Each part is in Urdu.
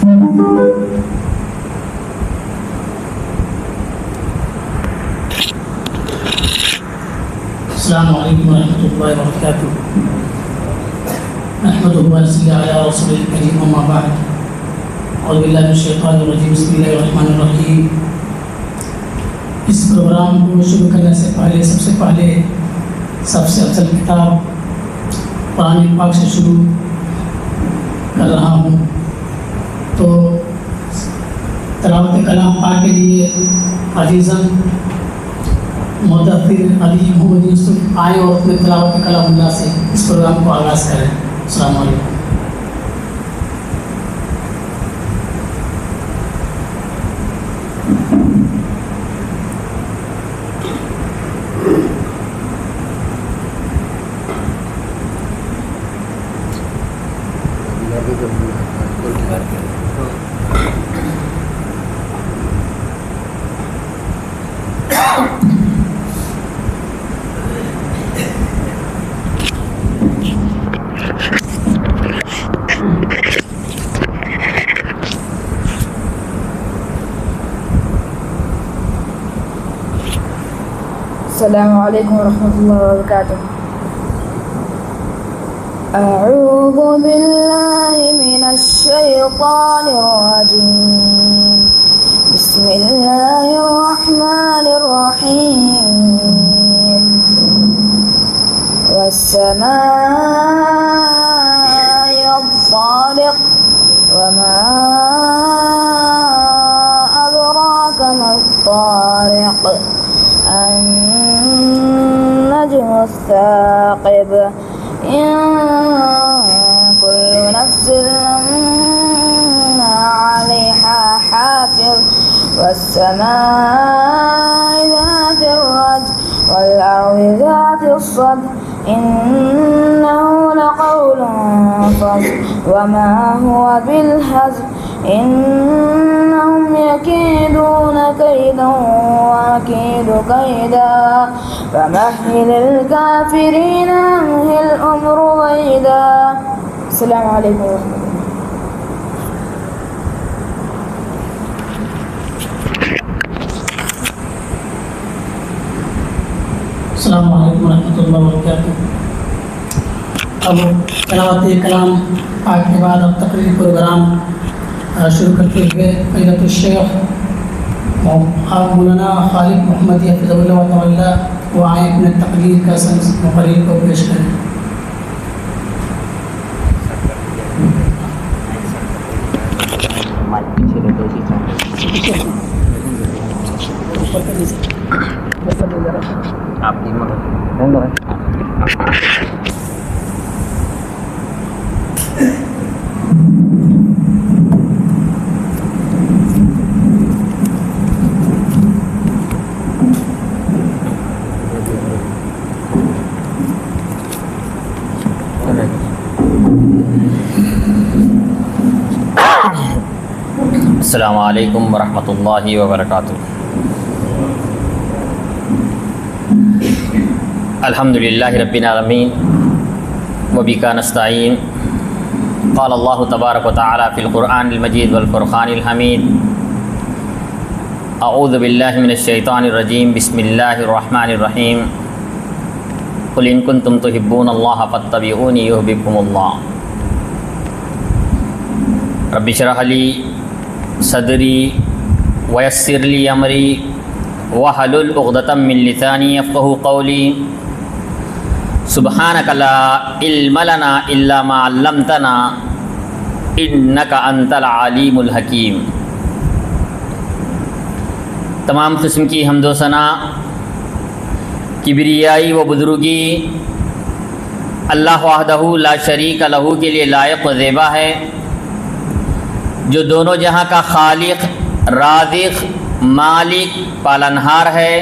السلام علیکم ورحمۃ اللہ وبرکاتہ. نحمدہ ونصلی علی رسولہ الکریم، اما بعد. اعوذ باللہ من الشیطان الرجیم، بسم اللہ الرحمن الرحیم. اس پروگرام کو شروع کرنے سے پہلے سب سے افضل کتاب قرآن پاک سے شروع کر رہا ہوں. تو تلاوت کلام پاک کے لیے عزیزاً مدثر علی محمد یوسف آئے اور اپنے تلاوت کلام اللہ سے اس پروگرام کو آغاز کریں. السلام علیکم. السلام علیکم ورحمۃ اللہ وبرکاتہ. اعوذ باللہ من الشیطان الرجیم. بسم اللہ الرحمن الرحیم. والسماء الطارق وما أدراك ما الطارق النجم الثاقب. إن كل نفس لما عليها حافظ. والسماء ذات الرجع والأرض ذات الصدع إنه لقول فصل وما هو بالهزل. إنهم يكيدون كيدا وأكيد كيدا فمهل الكافرين أمهلهم رويدا. السلام عليكم ورحمة الله. السلام علیکم ورحمۃ اللہ وبرکاتہ. اب تلاوت کلام پاک کے بعد اب تقریر پروگرام شروع کرتے ہوئے فضیلت الشیخ مولانا خالد محمد حفظہ اللہ تعالی وہ آئے اپنے تقریر کا مقرر کو پیش کریں. آپ کی مدد السلام علیکم ورحمۃ اللہ وبرکاتہ. الحمد للہ رب العالمین وبک نستعین. قال اللہ تبارک وتعالی فی القرآن المجید والفرقان الحمید. اعوذ باللہ من الشیطان الرجیم. بسم اللہ الرحمن الرحیم. قل ان کنتم تحبون اللہ فاتبعونی یحببکم اللہ. رب اشرح لی صدری ویسر لی امری واحلل عقدۃ من لسانی یفقہوا قولی. سبحانک لا علم لنا الا ما علمتنا انک انت العلیم الحکیم. تمام قسم کی حمد و ثنا کبریائی و بزرگی اللہ وحدہ لا شریک لہ کے لیے لائق و زیبا ہے، جو دونوں جہاں کا خالق، رازق، مالک، پالنہار ہے.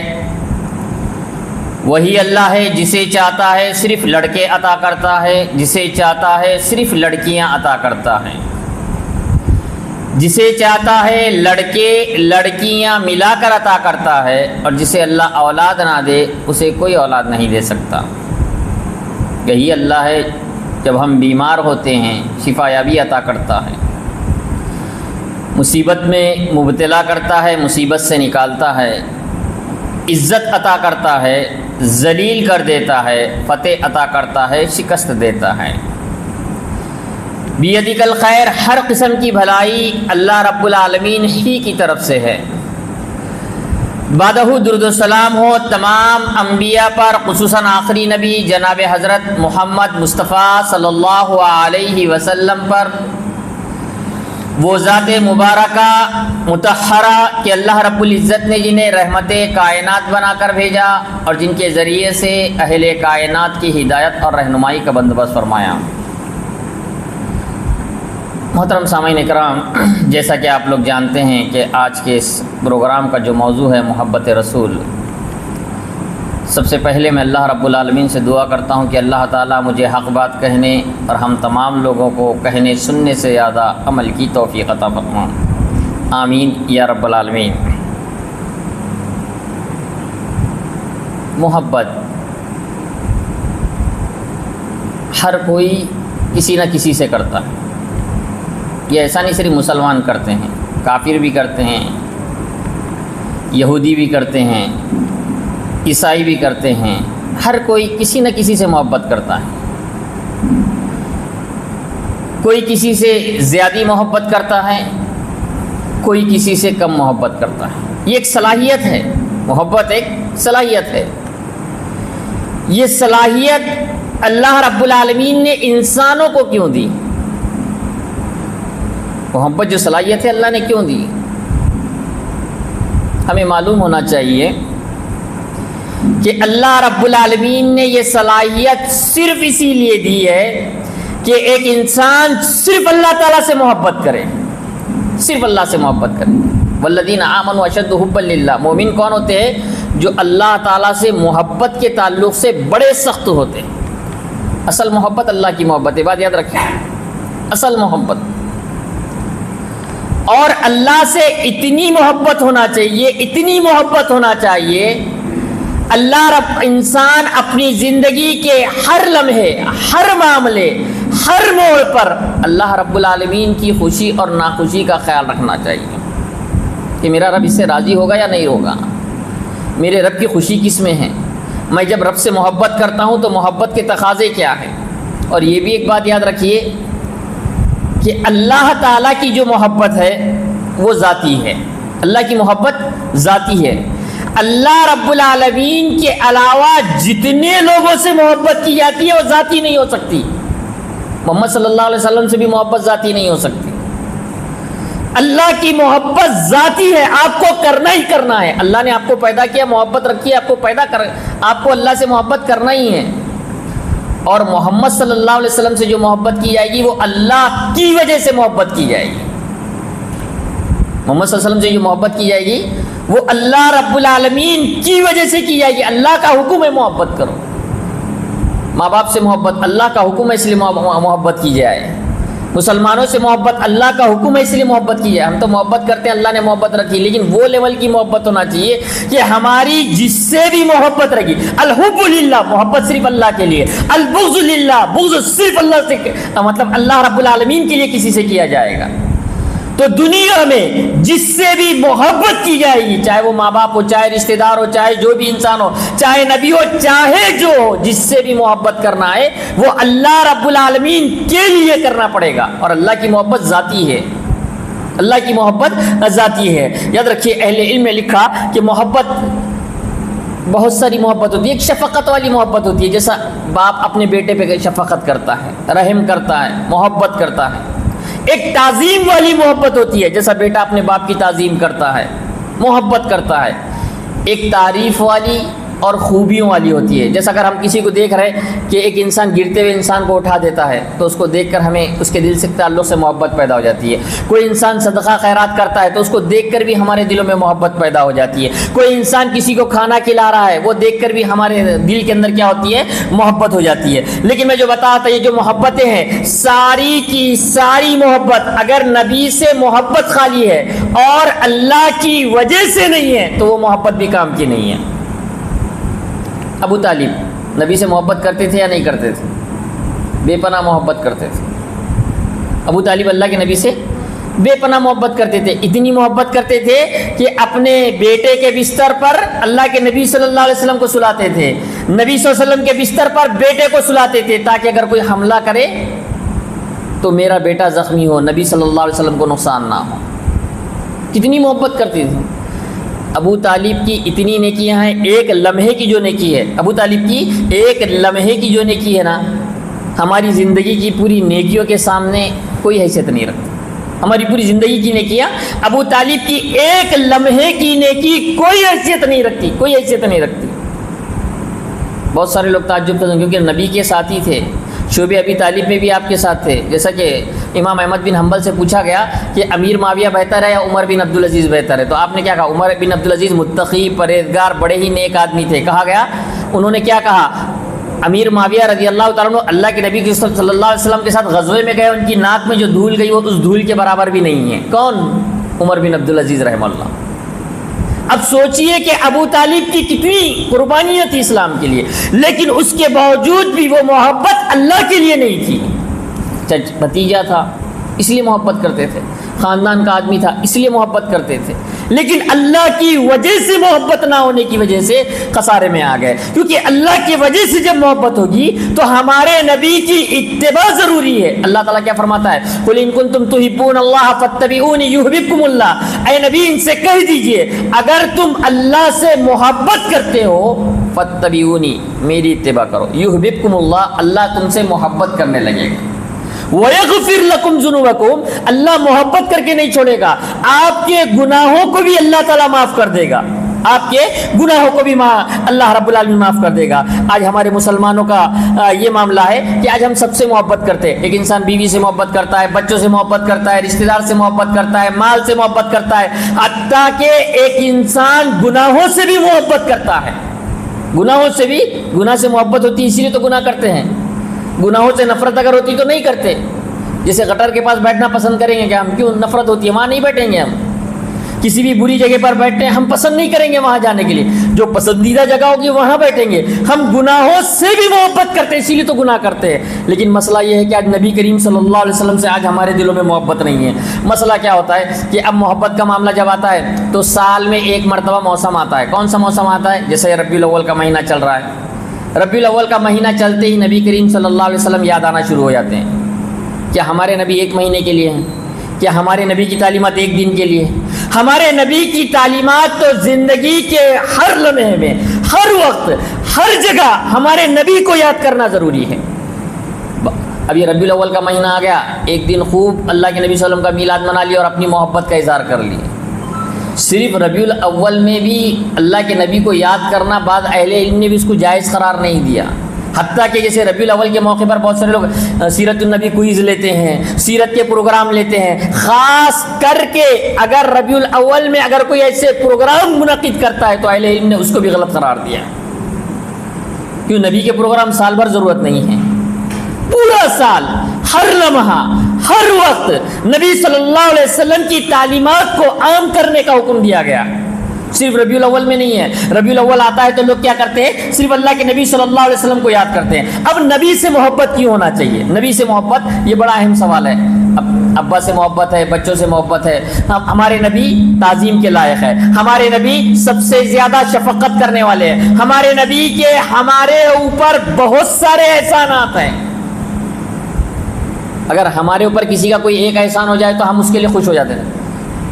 وہی اللہ ہے جسے چاہتا ہے صرف لڑکے عطا کرتا ہے، جسے چاہتا ہے صرف لڑکیاں عطا کرتا ہے، جسے چاہتا ہے لڑکے لڑکیاں ملا کر عطا کرتا ہے، اور جسے اللہ اولاد نہ دے اسے کوئی اولاد نہیں دے سکتا. یہی اللہ ہے جب ہم بیمار ہوتے ہیں شفا یابی عطا کرتا ہے. مصیبت میں مبتلا کرتا ہے، مصیبت سے نکالتا ہے، عزت عطا کرتا ہے، ذلیل کر دیتا ہے، فتح عطا کرتا ہے، شکست دیتا ہے۔ بیدک الخیر، ہر قسم کی بھلائی اللہ رب العالمین ہی کی طرف سے ہے۔ بعدہ درود و سلام ہو تمام انبیاء پر، خصوصاً آخری نبی جناب حضرت محمد مصطفیٰ صلی اللہ علیہ وسلم پر، وہ ذات مبارکہ مطہرہ کہ اللہ رب العزت نے جنہیں رحمت کائنات بنا کر بھیجا اور جن کے ذریعے سے اہل کائنات کی ہدایت اور رہنمائی کا بندوبست فرمایا۔ محترم سامعین اکرام، جیسا کہ آپ لوگ جانتے ہیں کہ آج کے اس پروگرام کا جو موضوع ہے محبت رسول، سب سے پہلے میں اللہ رب العالمین سے دعا کرتا ہوں کہ اللہ تعالیٰ مجھے حق بات کہنے اور ہم تمام لوگوں کو کہنے سننے سے زیادہ عمل کی توفیق عطا فرما، آمین یا رب العالمین۔ محبت ہر کوئی کسی نہ کسی سے کرتا ہے، یہ ایسا نہیں صرف مسلمان کرتے ہیں، کافر بھی کرتے ہیں، یہودی بھی کرتے ہیں، عیسائی بھی کرتے ہیں، ہر کوئی کسی نہ کسی سے محبت کرتا ہے۔ کوئی کسی سے زیادہ محبت کرتا ہے، کوئی کسی سے کم محبت کرتا ہے۔ یہ ایک صلاحیت ہے، محبت ایک صلاحیت ہے۔ یہ صلاحیت اللہ رب العالمین نے انسانوں کو کیوں دی؟ محبت جو صلاحیت ہے اللہ نے کیوں دی؟ ہمیں معلوم ہونا چاہیے کہ اللہ رب العالمین نے یہ صلاحیت صرف اسی لیے دی ہے کہ ایک انسان صرف اللہ تعالیٰ سے محبت کرے، صرف اللہ سے محبت کرے۔ والذین آمنوا اشد حبا للہ، مومن کون ہوتے ہیں؟ جو اللہ تعالیٰ سے محبت کے تعلق سے بڑے سخت ہوتے ہیں۔ اصل محبت اللہ کی محبت ہے، بات یاد رکھیں، اصل محبت۔ اور اللہ سے اتنی محبت ہونا چاہیے، اتنی محبت ہونا چاہیے، اللہ رب انسان اپنی زندگی کے ہر لمحے، ہر معاملے، ہر موڑ پر اللہ رب العالمین کی خوشی اور ناخوشی کا خیال رکھنا چاہیے کہ میرا رب اس سے راضی ہوگا یا نہیں ہوگا، میرے رب کی خوشی کس میں ہے، میں جب رب سے محبت کرتا ہوں تو محبت کے تقاضے کیا ہیں۔ اور یہ بھی ایک بات یاد رکھیے کہ اللہ تعالیٰ کی جو محبت ہے وہ ذاتی ہے، اللہ کی محبت ذاتی ہے۔ اللہ رب العالمین کے علاوہ جتنے لوگوں سے محبت کی جاتی ہے وہ ذاتی نہیں ہو سکتی۔ محمد صلی اللہ علیہ وسلم سے بھی محبت ذاتی نہیں ہو سکتی۔ اللہ کی محبت ذاتی ہے، آپ کو کرنا ہی کرنا ہے۔ اللہ نے آپ کو پیدا کیا، محبت رکھی ہے، آپ کو اللہ سے محبت کرنا ہی ہے۔ اور محمد صلی اللہ علیہ وسلم سے جو محبت کی جائے گی وہ اللہ کی وجہ سے محبت کی جائے گی۔ محمد صلی اللہ علیہ وسلم سے جو محبت کی جائے گی وہ اللہ رب العالمین کی وجہ سے کی جائے گی۔ اللہ کا حکم ہے محبت کرو، ماں باپ سے محبت اللہ کا حکم ہے اس لیے محبت کی جائے، مسلمانوں سے محبت اللہ کا حکم ہے اس لیے محبت کی جائے۔ ہم تو محبت کرتے ہیں، اللہ نے محبت رکھی، لیکن وہ لیول کی محبت ہونا چاہیے کہ ہماری جس سے بھی محبت رکھی، الحب للہ، محبت صرف اللہ کے لیے، البغض للہ، بغض صرف اللہ سے، مطلب اللہ رب العالمین کے لیے کسی سے کیا جائے گا۔ تو دنیا میں جس سے بھی محبت کی جائے گی، چاہے وہ ماں باپ ہو، چاہے رشتہ دار ہو، چاہے جو بھی انسان ہو، چاہے نبی ہو، چاہے جو ہو، جس سے بھی محبت کرنا ہے وہ اللہ رب العالمین کے لیے کرنا پڑے گا۔ اور اللہ کی محبت ذاتی ہے، اللہ کی محبت ذاتی ہے۔ یاد رکھیے اہل علم نے لکھا کہ محبت بہت ساری محبت ہوتی ہے۔ ایک شفقت والی محبت ہوتی ہے، جیسا باپ اپنے بیٹے پہ شفقت کرتا ہے، رحم کرتا ہے، محبت کرتا ہے۔ ایک تعظیم والی محبت ہوتی ہے، جیسا بیٹا اپنے باپ کی تعظیم کرتا ہے، محبت کرتا ہے۔ ایک تعریف والی اور خوبیوں والی ہوتی ہے، جیسا اگر ہم کسی کو دیکھ رہے کہ ایک انسان گرتے ہوئے انسان کو اٹھا دیتا ہے تو اس کو دیکھ کر ہمیں اس کے دل سے تعلق سے محبت پیدا ہو جاتی ہے۔ کوئی انسان صدقہ خیرات کرتا ہے تو اس کو دیکھ کر بھی ہمارے دلوں میں محبت پیدا ہو جاتی ہے۔ کوئی انسان کسی کو کھانا کھلا رہا ہے وہ دیکھ کر بھی ہمارے دل کے اندر کیا ہوتی ہے؟ محبت ہو جاتی ہے۔ لیکن میں جو بتا تھا، یہ جو محبتیں ہیں ساری کی ساری محبت اگر نبی سے محبت خالی ہے اور اللہ کی وجہ سے نہیں ہے تو وہ محبت بھی کام کی نہیں ہے۔ ابو طالب نبی سے محبت کرتے تھے یا نہیں کرتے تھے؟ بے پناہ محبت کرتے تھے۔ ابو طالب اللہ کے نبی سے بے پناہ محبت کرتے تھے، اتنی محبت کرتے تھے کہ اپنے بیٹے کے بستر پر اللہ کے نبی صلی اللہ علیہ وسلم کو سلاتے تھے، نبی صلی اللہ علیہ وسلم کے بستر پر بیٹے کو سلاتے تھے تاکہ اگر کوئی حملہ کرے تو میرا بیٹا زخمی ہو، نبی صلی اللہ علیہ وسلم کو نقصان نہ ہو۔ کتنی محبت کرتے تھے۔ ابو طالب کی اتنی نیکیاں ہیں، ایک لمحے کی جو نیکی ہے، ابو طالب کی ایک لمحے کی جو نیکی ہے نا، ہماری زندگی کی پوری نیکیوں کے سامنے کوئی حیثیت نہیں رکھتی۔ ہماری پوری زندگی کی نیکیاں ابو طالب کی ایک لمحے کی نیکی کوئی حیثیت نہیں رکھتی، کوئی حیثیت نہیں رکھتی۔ بہت سارے لوگ تعجب کرتے ہیں کیونکہ نبی کے ساتھی تھے، شعبہ ابی طالب میں بھی آپ کے ساتھ تھے۔ جیسا کہ امام احمد بن حنبل سے پوچھا گیا کہ امیر معاویہ بہتر ہے یا عمر بن عبدالعزیز بہتر ہے، تو آپ نے کیا کہا؟ عمر بن عبدالعزیز متقی پرہیزگار بڑے ہی نیک آدمی تھے۔ کہا گیا، انہوں نے کیا کہا؟ امیر معاویہ رضی اللہ تعالیٰ عنہ اللہ کے نبی صلی اللہ علیہ وسلم کے ساتھ غزوے میں گئے، ان کی ناک میں جو دھول گئی وہ اس دھول کے برابر بھی نہیں ہے۔ کون؟ عمر بن عبدالعزیز رحمہ اللہ۔ اب سوچئے کہ ابو طالب کی کتنی قربانیاں تھی اسلام کے لیے، لیکن اس کے باوجود بھی وہ محبت اللہ کے لیے نہیں تھی۔ بھتیجا تھا اس لیے محبت کرتے تھے، خاندان کا آدمی تھا اس لیے محبت کرتے تھے، لیکن اللہ کی وجہ سے محبت نہ ہونے کی وجہ سے خسارے میں آ گئے۔ کیونکہ اللہ کی وجہ سے جب محبت ہوگی تو ہمارے نبی کی اتباع ضروری ہے۔ اللہ تعالیٰ کیا فرماتا ہے؟ قل ان کنتم تحبون اللہ فاتبعونی یحببکم اللہ۔ اے نبی ان سے کہہ دیجئے اگر تم اللہ سے محبت کرتے ہو فاتبعونی، میری اتباع کرو، یحببکم اللہ، اللہ تم سے محبت کرنے لگے گا۔ وَيَغْفِرْ لَكُمْ ذُنُوبَكُمْ، اللہ محبت کر کے نہیں چھوڑے گا، آپ کے گناہوں کو بھی اللہ تعالیٰ معاف کر دے گا، آپ کے گناہوں کو بھی اللہ رب العالمین معاف کر دے گا۔ آج ہمارے مسلمانوں کا یہ معاملہ ہے کہ آج ہم سب سے محبت کرتے ہیں۔ ایک انسان بیوی سے محبت کرتا ہے، بچوں سے محبت کرتا ہے، رشتہ دار سے محبت کرتا ہے، مال سے محبت کرتا ہے، حتیٰ کہ ایک انسان گناہوں سے بھی محبت کرتا ہے۔ گناہوں سے بھی، گناہ سے محبت ہوتی ہے اسی لیے تو گناہ کرتے ہیں، گناہوں سے نفرت اگر ہوتی تو نہیں کرتے۔ جیسے گٹر کے پاس بیٹھنا پسند کریں گے کیا ہم؟ کیوں؟ نفرت ہوتی ہے، وہاں نہیں بیٹھیں گے ہم۔ کسی بھی بری جگہ پر بیٹھتے ہیں ہم پسند نہیں کریں گے وہاں جانے کے لیے، جو پسندیدہ جگہ ہوگی وہاں بیٹھیں گے۔ ہم گناہوں سے بھی محبت کرتے ہیں اسی لیے تو گناہ کرتے ہیں۔ لیکن مسئلہ یہ ہے کہ آج نبی کریم صلی اللہ علیہ وسلم سے آج ہمارے دلوں میں محبت نہیں ہے۔ مسئلہ کیا ہوتا ہے کہ اب محبت کا معاملہ جب آتا ہے تو سال میں ایک مرتبہ موسم آتا ہے۔ کون سا موسم آتا ہے؟ جیسے ربیع الاول کا مہینہ چل رہا ہے، ربیع الاول کا مہینہ چلتے ہی نبی کریم صلی اللہ علیہ وسلم یاد آنا شروع ہو جاتے ہیں۔ کیا ہمارے نبی ایک مہینے کے لیے ہیں؟ کیا ہمارے نبی کی تعلیمات ایک دن کے لیے؟ ہمارے نبی کی تعلیمات تو زندگی کے ہر لمحے میں، ہر وقت، ہر جگہ ہمارے نبی کو یاد کرنا ضروری ہے۔ اب یہ ربیع الاول کا مہینہ آ گیا، ایک دن خوب اللہ کے نبی صلی اللہ علیہ وسلم کا میلاد منا لیا اور اپنی محبت کا اظہار کر لیا۔ صرف ربیع الاول میں بھی اللہ کے نبی کو یاد کرنا بعض اہل علم نے بھی اس کو جائز قرار نہیں دیا، حتیٰ کہ جیسے ربیع الاول کے موقع پر بہت سارے لوگ سیرت النبی کوئز لیتے ہیں، سیرت کے پروگرام لیتے ہیں۔ خاص کر کے اگر ربیع الاول میں اگر کوئی ایسے پروگرام منعقد کرتا ہے تو اہل علم نے اس کو بھی غلط قرار دیا۔ کیوں؟ نبی کے پروگرام سال بھر ضرورت نہیں ہے، پورا سال، ہر لمحہ، ہر وقت نبی صلی اللہ علیہ وسلم کی تعلیمات کو عام کرنے کا حکم دیا گیا۔ صرف ربیع الاول میں نہیں ہے، ربیع الاول آتا ہے تو لوگ کیا کرتے ہیں؟ صرف اللہ کے نبی صلی اللہ علیہ وسلم کو یاد کرتے ہیں۔ اب نبی سے محبت کیوں ہونا چاہیے؟ نبی سے محبت یہ بڑا اہم سوال ہے۔ اب ابا سے محبت ہے، بچوں سے محبت ہے، ہمارے نبی تعظیم کے لائق ہے، ہمارے نبی سب سے زیادہ شفقت کرنے والے ہیں، ہمارے نبی کے ہمارے اوپر بہت سارے احسانات ہیں۔ اگر ہمارے اوپر کسی کا کوئی ایک احسان ہو جائے تو ہم اس کے لیے خوش ہو جاتے ہیں۔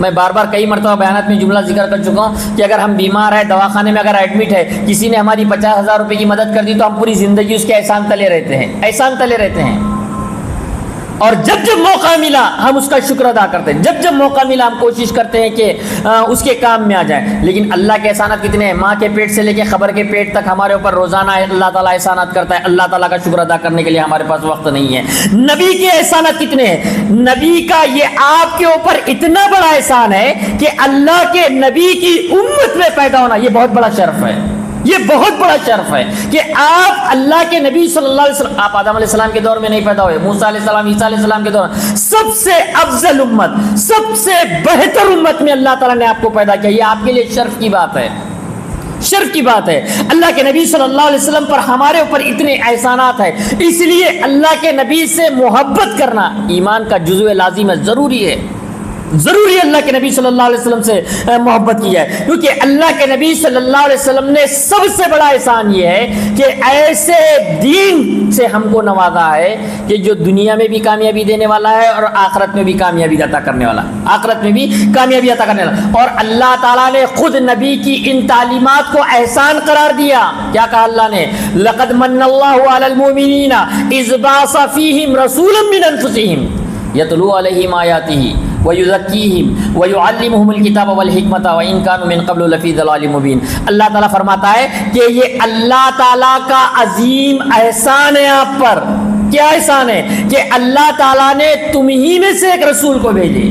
میں بار بار کئی مرتبہ بیانات میں جملہ ذکر کر چکا ہوں کہ اگر ہم بیمار ہیں، دواخانے میں اگر ایڈمٹ ہے، کسی نے ہماری 50,000 روپے کی مدد کر دی تو ہم پوری زندگی اس کے احسان تلے رہتے ہیں، احسان تلے رہتے ہیں، اور جب جب موقع ملا ہم اس کا شکر ادا کرتے ہیں، جب جب موقع ملا ہم کوشش کرتے ہیں کہ اس کے کام میں آ جائیں۔ لیکن اللہ کے احسانات کتنے ہیں؟ ماں کے پیٹ سے لے کے خبر کے پیٹ تک ہمارے اوپر روزانہ اللہ تعالیٰ احسانات کرتا ہے، اللہ تعالیٰ کا شکر ادا کرنے کے لیے ہمارے پاس وقت نہیں ہے۔ نبی کے احسانات کتنے ہیں؟ نبی کا یہ آپ کے اوپر اتنا بڑا احسان ہے کہ اللہ کے نبی کی امت میں پیدا ہونا یہ بہت بڑا شرف ہے، یہ بہت بڑا شرف ہے کہ آپ اللہ کے نبی صلی اللہ علیہ وسلم، آپ آدم علیہ السلام کے دور میں نہیں پیدا ہوئے، موسیٰ علیہ السلام، عیسیٰ علیہ السلام کے دور میں، سب سے افضل امت، سب سے بہتر امت میں اللہ تعالیٰ نے آپ کو پیدا کیا۔ یہ آپ کے لیے شرف کی بات ہے، شرف کی بات ہے۔ اللہ کے نبی صلی اللہ علیہ وسلم پر ہمارے اوپر اتنے احسانات ہیں، اس لیے اللہ کے نبی سے محبت کرنا ایمان کا جزو لازم ہے، ضروری ہے۔ ضروری اللہ کے نبی صلی اللہ علیہ وسلم سے محبت کی جائے، کیونکہ اللہ کے نبی صلی اللہ علیہ وسلم نے سب سے بڑا احسان یہ ہے کہ ایسے دین سے ہم کو نوازا ہے کہ جو دنیا میں بھی کامیابی دینے والا ہے اور آخرت میں بھی کامیابی عطا کرنے والا، آخرت میں بھی کامیابی عطا کرنے والا۔ اور اللہ تعالیٰ نے خود نبی کی ان تعلیمات کو احسان قرار دیا۔ کیا کہا اللہ نے؟ لقد من اللہ علی المؤمنین اذ بعث فیہم رسولا من انفسہم یتلو علیہم آیاتہ وَيُزَكِّيهِمْ وَيُعَلِّمُهُمُ الْكِتَابَ وَالْحِكْمَةَ وَإِنْ كَانُوا مِنْ قَبْلُ لَفِي ضَلَالٍ مُبِينٍ۔ اللہ تعالیٰ فرماتا ہے کہ یہ اللہ تعالیٰ کا عظیم احسان ہے آپ پر۔ کیا احسان ہے؟ کہ اللہ تعالیٰ نے تم ہی میں سے ایک رسول کو بھیجے۔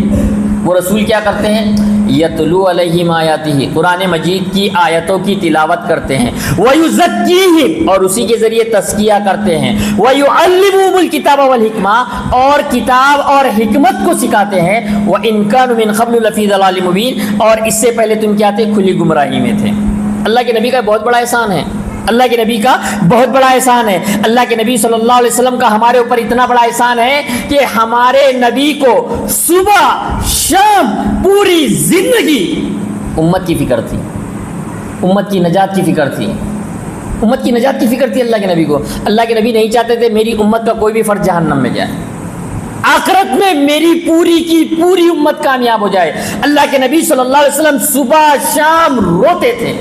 وہ رسول کیا کرتے ہیں؟ یتلو علیہم آیاتہ، قرآن مجید کی آیتوں کی تلاوت کرتے ہیں، وَيُزَكِّيهِمْ، اور اسی کے ذریعے تزکیہ کرتے ہیں، وَيُعَلِّمُهُمُ الْكِتَابَ وَالْحِکْمَةَ، اور کتاب اور حکمت کو سکھاتے ہیں، وَإِنْ كَانُوا مِنْ قَبْلُ لَفِي ضَلَالٍ مُبِينٍ، اور اس سے پہلے تم کیا تھے؟ کھلی گمراہی میں تھے۔ اللہ کے نبی کا بہت بڑا احسان ہے، اللہ کے نبی کا بہت بڑا احسان ہے۔ اللہ کے نبی صلی اللہ علیہ وسلم کا ہمارے اوپر اتنا بڑا احسان ہے کہ ہمارے نبی کو صبح شام پوری زندگی امت کی فکر تھی، امت کی نجات کی فکر تھی، امت کی نجات کی فکر تھی اللہ کے نبی کو۔ اللہ کے نبی نہیں چاہتے تھے میری امت کا کوئی بھی فرد جہنم میں جائے، آخرت میں میری پوری کی پوری امت کامیاب ہو جائے۔ اللہ کے نبی صلی اللہ علیہ وسلم صبح شام روتے تھے،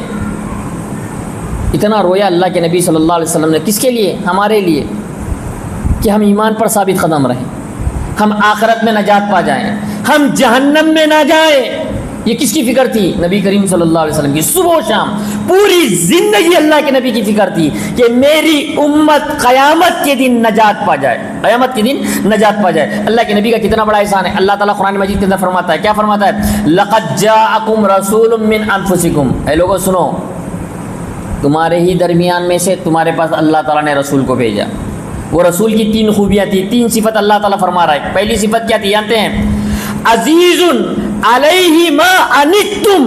اتنا رویا اللہ کے نبی صلی اللہ علیہ وسلم نے، کس کے لیے؟ ہمارے لیے، کہ ہم ایمان پر ثابت قدم رہیں، ہم آخرت میں نجات پا جائیں، ہم جہنم میں نہ جائیں۔ یہ کس کی فکر تھی؟ نبی کریم صلی اللہ علیہ وسلم کی۔ صبح و شام پوری زندگی اللہ کے نبی کی فکر تھی کہ میری امت قیامت کے دن نجات پا جائے، قیامت کے دن نجات پا جائے۔ اللہ کے نبی کا کتنا بڑا احسان ہے۔ اللہ تعالیٰ قرآن مجید کے اندر فرماتا ہے، کیا فرماتا ہے؟ لقد جاءکم رسول من انفسکم، اے لوگوں سنو، تمہارے ہی درمیان میں سے تمہارے پاس اللہ تعالیٰ نے رسول کو بھیجا۔ وہ رسول کی 3 خوبیاں تھیں، 3 صفت اللہ تعالیٰ فرما رہا ہے۔ پہلی صفت کیا تھی جانتے ہیں؟ عزیز علیہ ما عنتم،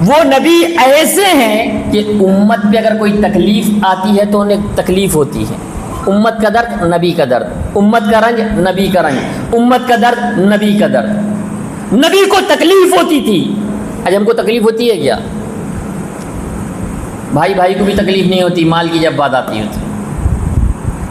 وہ نبی ایسے ہیں کہ امت پہ اگر کوئی تکلیف آتی ہے تو انہیں تکلیف ہوتی ہے۔ امت کا درد نبی کا درد، امت کا رنج نبی کا رنج، امت کا درد نبی کا درد۔ نبی کو تکلیف ہوتی تھی، آج ہم کو تکلیف ہوتی ہے کیا؟ بھائی بھائی کو بھی تکلیف نہیں ہوتی مال کی جب بات آتی ہوتی،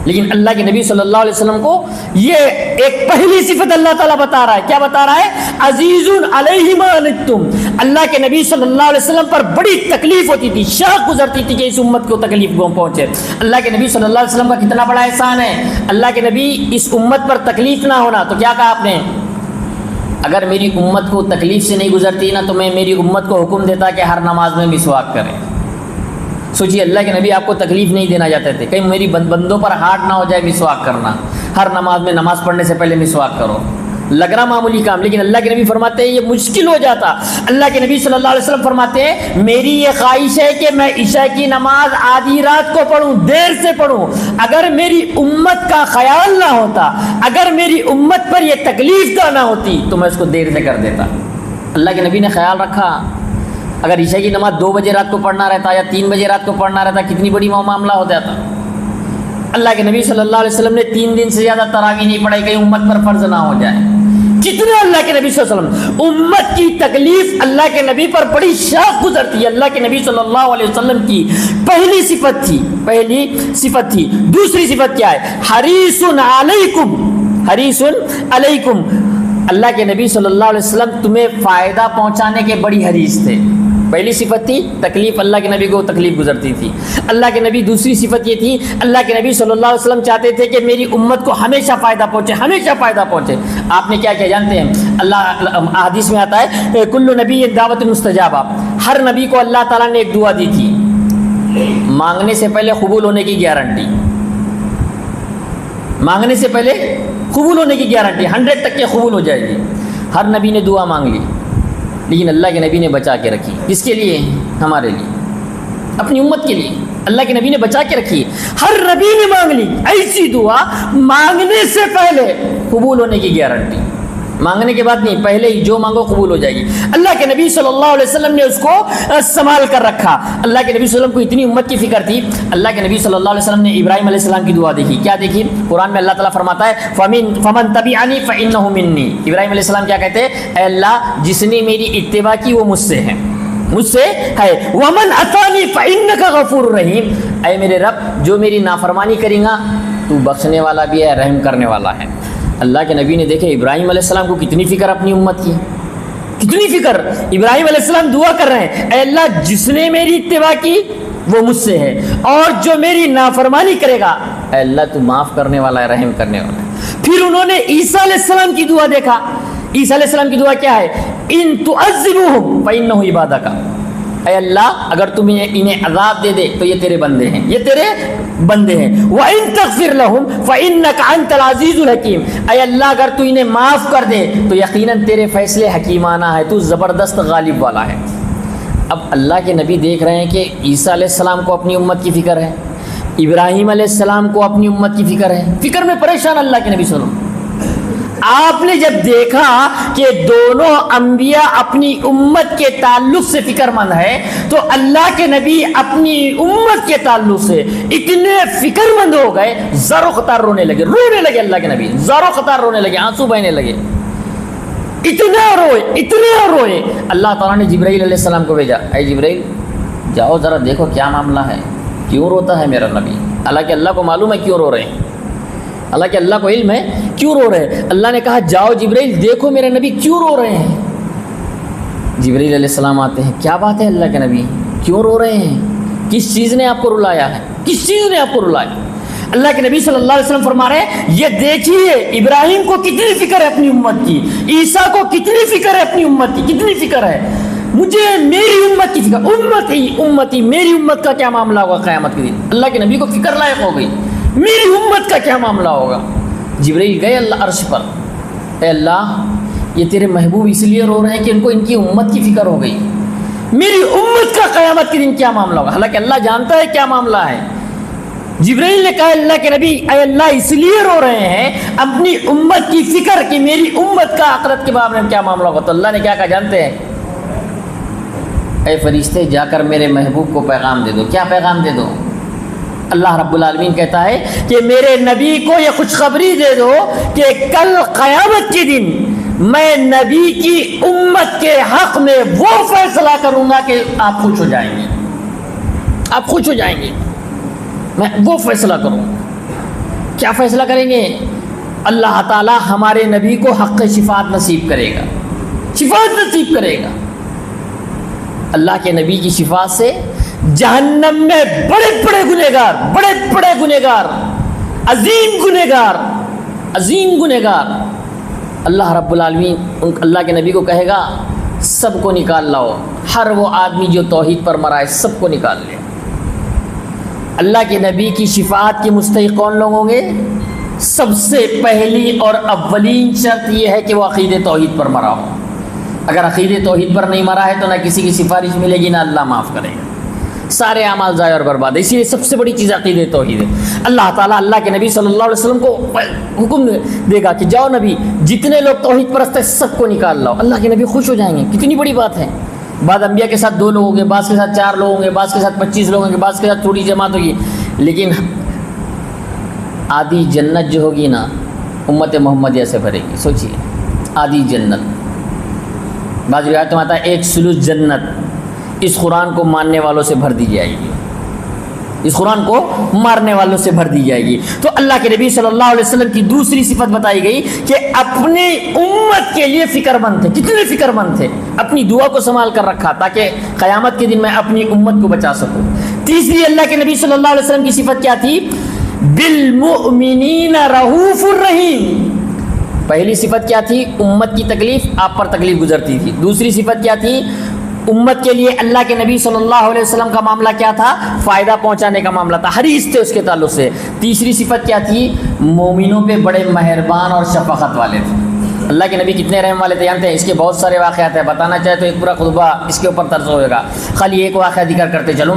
لیکن اللہ کے نبی صلی اللہ علیہ وسلم کو یہ ایک پہلی صفت اللہ تعالیٰ بتا رہا ہے۔ کیا بتا رہا ہے؟ عزیز علیہ ما عنتم۔ اللہ کے نبی صلی اللہ علیہ وسلم پر بڑی تکلیف ہوتی تھی، شاق گزرتی تھی کہ اس امت کو تکلیف پہنچے۔ اللہ کے نبی صلی اللہ علیہ وسلم کا کتنا بڑا احسان ہے۔ اللہ کے نبی اس امت پر تکلیف نہ ہونا، تو کیا کہا آپ نے؟ اگر میری امت کو تکلیف سے نہیں گزرتی نا تو میں میری امت کو حکم دیتا کہ ہر نماز میں مسواک کریں۔ سوچیے، اللہ کے نبی آپ کو تکلیف نہیں دینا چاہتے تھے، کہیں میری بندوں پر ہارڈ نہ ہو جائے مسواک کرنا، ہر نماز میں نماز پڑھنے سے پہلے مسواک کرو، لگ رہا معمولی کام، لیکن اللہ کے نبی فرماتے ہیں یہ مشکل ہو جاتا۔ اللہ کے نبی صلی اللہ علیہ وسلم فرماتے ہیں میری یہ خواہش ہے کہ میں عشاء کی نماز آدھی رات کو پڑھوں، دیر سے پڑھوں، اگر میری امت کا خیال نہ ہوتا، اگر میری امت پر یہ تکلیف نہ ہوتی تو میں اس کو دیر سے کر دیتا۔ اللہ کے نبی نے خیال رکھا، اگر عشاء کی نماز 2 بجے رات کو پڑھنا رہتا یا 3 بجے رات کو پڑھنا رہتا کتنی بڑی معاملہ ہو جاتا۔ اللہ کے نبی صلی اللہ علیہ وسلم نے 3 دن سے زیادہ تراویح نہیں پڑھائی کہیں امت پر فرض نہ ہو جائے۔ کتنے اللہ کے نبی صلی اللہ علیہ وسلم، امت کی تکلیف اللہ کے نبی پر بڑی شاق گزرتی ہے۔ اللہ کے نبی صلی اللہ علیہ وسلم کی پہلی صفت تھی، پہلی صفت تھی۔ دوسری صفت کیا ہے؟ حریص علیکم، حریص علیکم۔ اللہ کے نبی صلی اللہ علیہ وسلم تمہیں فائدہ پہنچانے کے بڑی حریص تھے۔ پہلی صفت تھی تکلیف، اللہ کے نبی کو تکلیف گزرتی تھی۔ اللہ کے نبی دوسری صفت یہ تھی، اللہ کے نبی صلی اللہ علیہ وسلم چاہتے تھے کہ میری امت کو ہمیشہ فائدہ پہنچے، ہمیشہ فائدہ پہنچے۔ آپ نے کیا کیا جانتے ہیں؟ اللہ حدیث میں آتا ہے کل نبی دعوت مستجابہ، ہر نبی کو اللہ تعالیٰ نے ایک دعا دی تھی، مانگنے سے پہلے قبول ہونے کی گارنٹی، مانگنے سے پہلے قبول ہونے کی گارنٹی، 100 تک کے قبول ہو جائے گی۔ ہر نبی نے دعا مانگ لی، لیکن اللہ کے نبی نے بچا کے رکھی۔ کس کے لیے؟ ہمارے لیے، اپنی امت کے لیے اللہ کے نبی نے بچا کے رکھی۔ ہر نبی نے مانگ لی ایسی دعا، مانگنے سے پہلے قبول ہونے کی گارنٹی۔ مانگنے کے بعد نہیں، پہلے ہی جو مانگو قبول ہو جائے گی۔ اللہ کے نبی صلی اللہ علیہ وسلم نے اس کو سنبھال کر رکھا۔ اللہ کے نبی صلی اللہ علیہ وسلم کو اتنی امت کی فکر تھی، اللہ کے نبی صلی اللہ علیہ وسلم نے ابراہیم علیہ السلام کی دعا دیکھی، کیا دیکھی؟ قرآن میں اللہ تعالیٰ فرماتا ہے فمن تبعنی فانہ منی۔ ابراہیم علیہ السلام کیا کہتے ہیں؟ اے اللہ جس نے میری اتباع کی وہ مجھ سے ہے، مجھ سے ہے۔ ومن عصانی فانک غفور رحیم، اے میرے رب جو میری نافرمانی کرے گا تو بخشنے والا بھی ہے، رحم کرنے والا ہے۔ اللہ کے نبی نے دیکھے ابراہیم علیہ السلام کو کتنی فکر اپنی امت کی، کتنی فکر۔ ابراہیم علیہ السلام دعا کر رہے ہیں، اے اللہ جس نے میری اتباع کی وہ مجھ سے ہے، اور جو میری نافرمانی کرے گا اے اللہ تو معاف کرنے والا ہے، رحم کرنے والا ہے۔ پھر انہوں نے عیسیٰ علیہ السلام کی دعا دیکھا۔ عیسیٰ علیہ السلام کی دعا کیا ہے؟ ان تعذبوہم فانہ عبادک، اے اللہ اگر تم انہیں عذاب دے دے تو یہ تیرے بندے ہیں، یہ تیرے بندے ہیں۔ وَإِن تَغْفِرْ لَهُمْ فَإِنَّكَ أَنْتَ الْعَزِيزُ الْحَكِيمُ، اے اللہ اگر تو انہیں معاف کر دے تو یقیناً تیرے فیصلے حکیمانہ ہے، تو زبردست غالب والا ہے۔ اب اللہ کے نبی دیکھ رہے ہیں کہ عیسیٰ علیہ السلام کو اپنی امت کی فکر ہے، ابراہیم علیہ السلام کو اپنی امت کی فکر ہے، فکر میں پریشان اللہ کے نبی صلی اللہ علیہ وسلم۔ آپ نے جب دیکھا کہ دونوں انبیاء اپنی امت کے تعلق سے فکر مند ہے تو اللہ کے نبی اپنی امت کے تعلق سے اتنے فکر مند ہو گئے، زار و قطار رونے لگے اللہ کے نبی، زار و قطار رونے لگے، آنسو بہنے لگے، اتنے روئے۔ اللہ تعالیٰ نے جبرائیل علیہ السلام کو بھیجا، اے جبرائیل جاؤ ذرا دیکھو کیا معاملہ ہے، کیوں روتا ہے میرا نبی۔ حالانکہ اللہ کو معلوم ہے کیوں رو رہے ہیں، حالانکہ اللہ کو علم ہے کیوں رو رہے ہیں۔ اللہ نے کہا جاؤ جبرائیل دیکھو میرے نبی کیوں رو رہے ہیں۔ جبرائیل علیہ السلام آتے ہیں، کیا بات ہے اللہ کے نبی کیوں رو رہے ہیں، کس چیز نے آپ کو رلایا ہے، کس چیز نے آپ کو رلایا؟ اللہ کے نبی صلی اللہ علیہ وسلم فرما رہے ہیں یہ دیکھیے ابراہیم کو کتنی فکر ہے اپنی امت کی، عیسیٰ کو کتنی فکر ہے اپنی امت کی، کتنی فکر ہے مجھے میری امت کی فکر، امتی میری امت کا کیا معاملہ ہوگا قیامت کے دن۔ اللہ کے نبی کو فکر لائق ہو گئی، میری امت کا کیا معاملہ ہوگا۔ جبرائیل گئے اللہ عرش پر، اے اللہ یہ تیرے محبوب اس لیے رو رہے ہیں کہ ان کو ان کی امت کی فکر ہو گئی، میری امت کا قیامت کے دن کیا معاملہ ہوگا۔ حالانکہ اللہ جانتا ہے کیا معاملہ ہے۔ جبرائیل نے کہا اللہ کے نبی اے اللہ اس لیے رو رہے ہیں اپنی امت کی فکر کہ میری امت کا آخرت کے بارے میں کیا معاملہ ہوگا۔ تو اللہ نے کیا کہا جانتے ہیں؟ اے فرشتے جا کر میرے محبوب کو پیغام دے دو۔ کیا پیغام دے دو؟ اللہ رب العالمین کہتا ہے کہ میرے نبی کو یہ خوشخبری دے دو کہ کل قیامت کے دن میں نبی کی امت کے حق میں وہ فیصلہ کروں گا کہ آپ خوش ہو جائیں گے، آپ خوش ہو جائیں گے، میں وہ فیصلہ کروں۔ کیا فیصلہ کریں گے؟ اللہ تعالی ہمارے نبی کو حق شفاعت نصیب کرے گا، شفاعت نصیب کرے گا۔ اللہ کے نبی کی شفاعت سے جہنم میں بڑے بڑے گنہگار عظیم گنہگار اللہ رب العالمین اللہ کے نبی کو کہے گا سب کو نکال لاؤ، ہر وہ آدمی جو توحید پر مرا ہے سب کو نکال لے۔ اللہ کے نبی کی شفاعت کے مستحق کون لوگ ہوں گے؟ سب سے پہلی اور اولین شرط یہ ہے کہ وہ عقید توحید پر مرا ہو۔ اگر عقید توحید پر نہیں مرا ہے تو نہ کسی کی سفارش ملے گی، نہ اللہ معاف کرے گا، سارے اعمال ضائع اور برباد ہے۔ اسی لیے سب سے بڑی چیز عقید توحید ہے۔ اللہ تعالیٰ اللہ کے نبی صلی اللہ علیہ وسلم کو حکم دے گا کہ جاؤ نبی جتنے لوگ توحید پرست ہیں سب کو نکال لاؤ۔ اللہ کے نبی خوش ہو جائیں گے، کتنی بڑی بات ہے۔ بعض انبیاء کے ساتھ 2 لوگ ہوں گے، بعض کے ساتھ 4 لوگ ہوں گے، بعض کے ساتھ 25 لوگ ہوں گے، بعض کے ساتھ تھوڑی جماعت ہوگی، لیکن آدھی جنت جو ہوگی نا امت محمدیہ سے بھرے گی۔ سوچیے آدھی جنت، بعض روایت میں آتا ہے 1 ثلث جنت اس قرآن کو ماننے والوں سے بھر دی جائے گی، اس قرآن کو مارنے والوں سے بھر دی جائے گی۔ تو اللہ کے نبی صلی اللہ علیہ وسلم کی دوسری صفت بتائی گئی کہ اپنی امت کے لیے فکر مند تھے۔ کتنے فکر مند تھے؟ اپنی دعا کو سنبھال کر رکھا تاکہ قیامت کے دن میں اپنی امت کو بچا سکوں۔ تیسری اللہ کے نبی صلی اللہ علیہ وسلم کی صفت کیا تھی؟ بالمؤمنین رؤوف الرحیم۔ پہلی صفت کیا تھی؟ امت کی تکلیف، آپ پر تکلیف گزرتی تھی۔ دوسری صفت کیا تھی؟ امت کے لیے اللہ کے نبی صلی اللہ علیہ وسلم کا معاملہ کیا تھا؟ فائدہ پہنچانے کا معاملہ تھا، حریص تھے اس کے تعلق سے۔ تیسری صفت کیا تھی؟ مومنوں پہ بڑے مہربان اور شفقت والے تھے۔ اللہ کے نبی کتنے رحم والے تھے جانتے ہیں؟ اس کے بہت سارے واقعات ہیں، بتانا چاہے تو ایک پورا خطبہ اس کے اوپر طرز ہوئے گا، خالی ایک واقعہ ذکر کرتے چلوں۔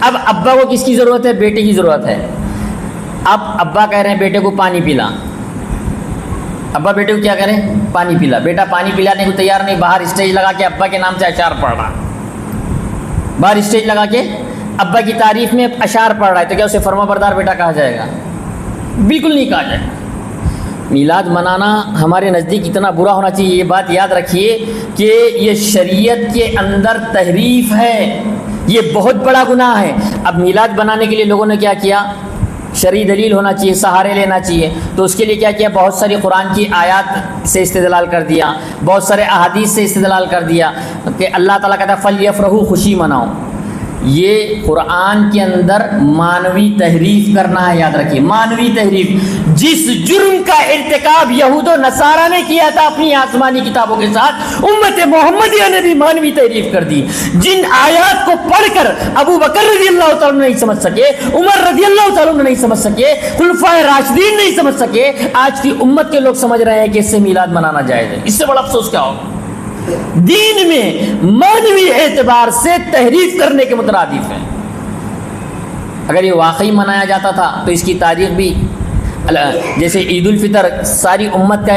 اب ابا کو کس کی ضرورت ہے؟ بیٹے کی ضرورت ہے. اب ابا کہہ رہے ہیں بیٹے کو پانی پلا. ابا بیٹے کو کیا کریں؟ پانی پلا. بیٹا پانی پلانے کو تیار نہیں، باہر اسٹیج لگا کے ابا کے نام سے اشعار پڑھ رہا. باہر اسٹیج لگا کے ابا کی تعریف میں اشعار پڑھ رہا ہے، تو کیا اسے فرما بردار بیٹا کہا جائے گا؟ بالکل نہیں کہا جائے گا. میلاد منانا ہمارے نزدیک اتنا برا ہونا چاہیے. یہ بات یاد رکھیے کہ یہ شریعت کے اندر تحریف ہے، یہ بہت بڑا گناہ ہے. اب میلاد بنانے کے لیے لوگوں نے کیا کیا؟ شرعی دلیل ہونا چاہیے، سہارے لینا چاہیے. تو اس کے لیے کیا کیا؟ بہت ساری قرآن کی آیات سے استدلال کر دیا، بہت سارے احادیث سے استدلال کر دیا کہ اللہ تعالیٰ کہتا ہے فَلْيَفْرَحُوا، خوشی مناؤ. یہ قرآن کے اندر مانوی تحریف کرنا ہے. یاد رکھیے، مانوی تحریف. جس جرم کا ارتکاب یہود و نصارہ نے کیا تھا اپنی آسمانی کتابوں کے ساتھ، امت محمدیہ نے بھی مانوی تحریف کر دی. جن آیات کو پڑھ کر ابو بکر رضی اللہ تعالیٰ نہیں سمجھ سکے، عمر رضی اللہ تعالیٰ نہیں سمجھ سکے، خلفائے راشدین نہیں سمجھ سکے، آج کی امت کے لوگ سمجھ رہے ہیں کہ اس سے میلاد منانا جائز ہے. اس سے بڑا افسوس کیا ہوگا؟ دین میں مانوی اعتبار سے تحریف کرنے کے مترادف ہیں. اگر یہ واقعی منایا جاتا تھا تو اس کی تاریخ بھی، جیسے عید الفطر ساری امت کا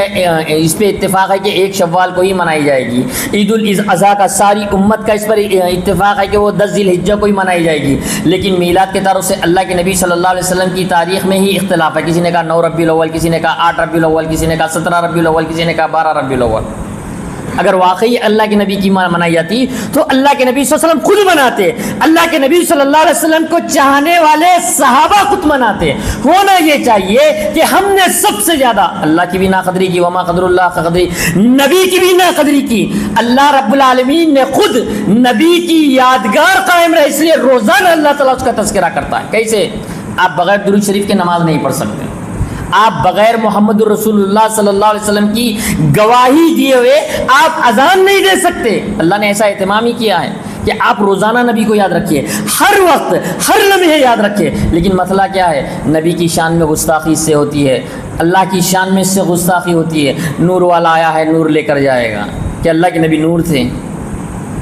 اس پہ اتفاق ہے کہ 1 شوال کو ہی منائی جائے گی. عید الاضحیٰ کا ساری امت کا اس پر اتفاق ہے کہ وہ 10 ذی الحجہ کو ہی منائی جائے گی. لیکن میلاد کے تعلق سے اللہ کے نبی صلی اللہ علیہ وسلم کی تاریخ میں ہی اختلاف ہے. کسی نے کہا 9 ربیع الاول، کسی نے کہا 8 ربیع الاول، کسی نے کہا 17 ربیع الاول، کسی نے کہا 12 ربیع الاول. اگر واقعی اللہ کے نبی کی منائی جاتی تو اللہ کے نبی صلی اللہ علیہ وسلم خود مناتے. اللہ کے نبی صلی اللہ علیہ وسلم کو چاہنے والے صحابہ خود مناتے. ہونا یہ چاہیے کہ ہم نے سب سے زیادہ اللہ کی بھی ناقدری کی، وما قدر اللہ قدری، نبی کی بھی ناقدری کی. اللہ رب العالمین نے خود نبی کی یادگار قائم رہے، اس لیے روزانہ اللہ تعالیٰ اس کا تذکرہ کرتا ہے. کیسے؟ آپ بغیر درود شریف کے نماز نہیں پڑھ سکتے. آپ بغیر محمد الرسول اللہ صلی اللہ علیہ وسلم کی گواہی دیے ہوئے آپ اذان نہیں دے سکتے. اللہ نے ایسا اہتمام ہی کیا ہے کہ آپ روزانہ نبی کو یاد رکھیے، ہر وقت ہر لمحے یاد رکھیے. لیکن مسئلہ کیا ہے؟ نبی کی شان میں گستاخی اس سے ہوتی ہے، اللہ کی شان میں اس سے گستاخی ہوتی ہے. نور والا آیا ہے، نور لے کر جائے گا. کہ اللہ کے نبی نور تھے؟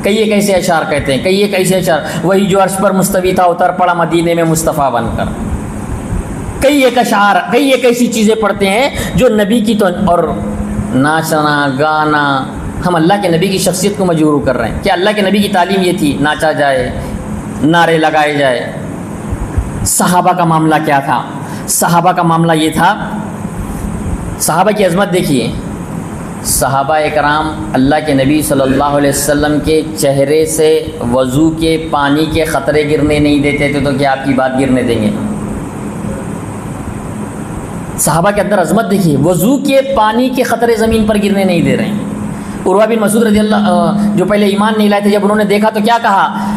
کئی ایک ایسے اشعار کہتے ہیں، کئی ایک ایسے اشعار، وہی جو عرش پر مستوی تھا اتر پڑا مدینے میں مصطفیٰ بن کر. کئی ایک اشعار، کئی ایک ایسی چیزیں پڑھتے ہیں جو نبی کی، تو اور ناچنا گانا، ہم اللہ کے نبی کی شخصیت کو مجروح کر رہے ہیں. کہ اللہ کے نبی کی تعلیم یہ تھی ناچا جائے، نعرے لگائے جائے. صحابہ کا معاملہ کیا تھا؟ صحابہ کا معاملہ یہ تھا، صحابہ کی عظمت دیکھیے. صحابہ اکرام اللہ کے نبی صلی اللہ علیہ وسلم کے چہرے سے وضو کے پانی کے قطرے گرنے نہیں دیتے تھے، تو کیا آپ کی بات گرنے دیں گے؟ صحابہ کے اندر عظمت دیکھیے، وضو کے پانی کے قطرے زمین پر گرنے نہیں دے رہے ہیں. عروہ بن مسعود رضی اللہ جو پہلے ایمان نہیں لائے تھے، جب انہوں نے دیکھا تو کیا کہا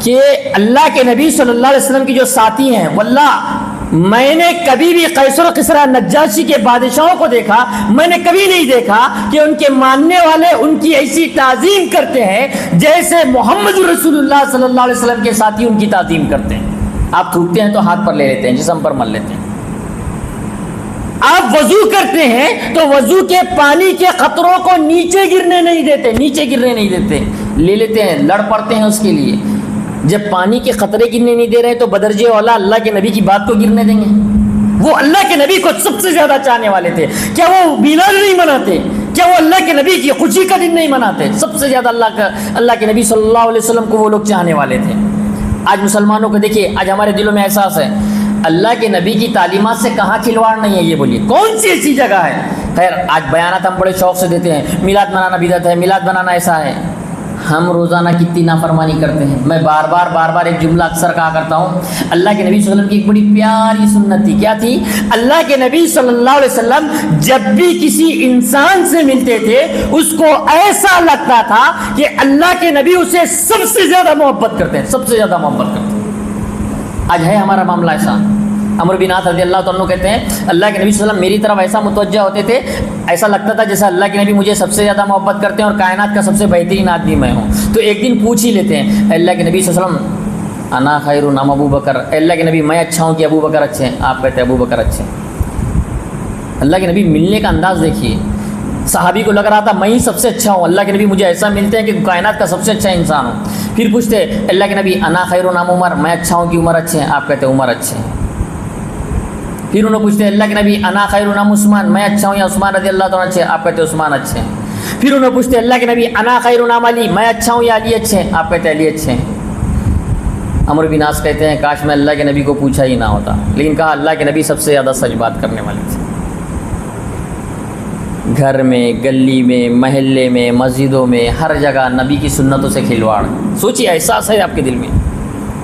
کہ اللہ کے نبی صلی اللہ علیہ وسلم کی جو ساتھی ہیں، واللہ میں نے کبھی بھی قیصر و کسریٰ نجاشی کے بادشاہوں کو دیکھا، میں نے کبھی نہیں دیکھا کہ ان کے ماننے والے ان کی ایسی تعظیم کرتے ہیں جیسے محمد رسول اللہ صلی اللہ علیہ وسلم کے ساتھی ان کی تعظیم کرتے ہیں. آپ تھوکتے ہیں تو ہاتھ پر لے لیتے ہیں، جسم پر مل لیتے ہیں. آپ وضو کرتے ہیں تو وضو کے پانی کے قطروں کو نیچے گرنے نہیں دیتے، نیچے گرنے نہیں دیتے، لے لیتے ہیں، لڑ پڑتے ہیں اس کے لیے. جب پانی کے قطرے گرنے نہیں دے رہے تو بدرجے اولا اللہ کے نبی کی بات کو گرنے دیں گے؟ وہ اللہ کے نبی کو سب سے زیادہ چاہنے والے تھے. کیا وہ میلاد نہیں مناتے؟ کیا وہ اللہ کے نبی کی خوشی کا دن نہیں مناتے؟ سب سے زیادہ اللہ کے نبی صلی اللہ علیہ وسلم کو وہ لوگ چاہنے والے تھے. آج مسلمانوں کو دیکھیے، آج ہمارے دلوں میں احساس ہے اللہ کے نبی کی تعلیمات سے کہاں کھلواڑ نہیں ہے. یہ بولیے کون سی ایسی جگہ ہے؟ خیر، آج بیانات ہم بڑے شوق سے دیتے ہیں، میلاد منانا بدعت ہے، میلاد منانا ایسا ہے. ہم روزانہ کتنی نافرمانی کرتے ہیں. میں بار بار ایک جملہ اکثر کہا کرتا ہوں، اللہ کے نبی صلی اللہ علیہ وسلم کی ایک بڑی پیاری سنت تھی. کیا تھی؟ اللہ کے نبی صلی اللہ علیہ وسلم جب بھی کسی انسان سے ملتے تھے اس کو ایسا لگتا تھا کہ اللہ کے نبی اسے سب سے زیادہ محبت کرتے ہیں، سب سے زیادہ محبت کرتے ہیں. آج ہے ہمارا معاملہ ایسا. عمرو بن عاص رضی اللہ عنہ کہتے ہیں اللہ کے نبی صلی اللہ علیہ وسلم میری طرف ایسا متوجہ ہوتے تھے، ایسا لگتا تھا جیسا اللہ کے نبی مجھے سب سے زیادہ محبت کرتے ہیں اور کائنات کا سب سے بہترین آدمی میں ہوں. تو ایک دن پوچھ ہی لیتے ہیں اللہ کے نبی صلی اللہ علیہ وسلم، انا خیر نام ابو بکر، اللہ کے نبی میں اچھا ہوں کہ ابو بکر اچھے ہیں؟ آپ کہتے ہیں ابو بکر اچھے ہیں. اللہ کے نبی ملنے کا انداز دیکھیے، صحابی کو لگ رہا تھا میں ہی سب سے اچھا ہوں، اللہ کے نبی مجھے ایسا ملتے ہیں کہ کائنات کا سب سے اچھا انسان ہوں۔ پھر پوچھتے اللہ کے نبی انا خیر نام عمر، میں اچھا ہوں کہ عمر اچھے ہیں؟ آپ کہتے عمر اچھے ہیں۔ پھر انہوں پوچھتے اللہ کے نبی انا خیر نام عثمان، میں اچھا ہوں یا عثمان رضی اللہ تعالیٰ اچھے ہیں؟ آپ کہتے عثمان اچھے ہیں۔ پھر انہوں پوچھتے اللہ کے نبی انا خیر نام علی، میں اچھا ہوں یا علی اچھے ہیں؟ آپ کہتے علی اچھے ہیں۔ عمرو بن عاص کہتے ہیں کاش میں اللہ کے نبی کو پوچھا ہی نہ ہوتا، لیکن کہا اللہ کے نبی سب سے زیادہ سچ بات کرنے والے تھے۔ گھر میں، گلی میں، محلے میں، مسجدوں میں، ہر جگہ نبی کی سنتوں سے کھلواڑ۔ سوچیے احساس ہے آپ کے دل میں؟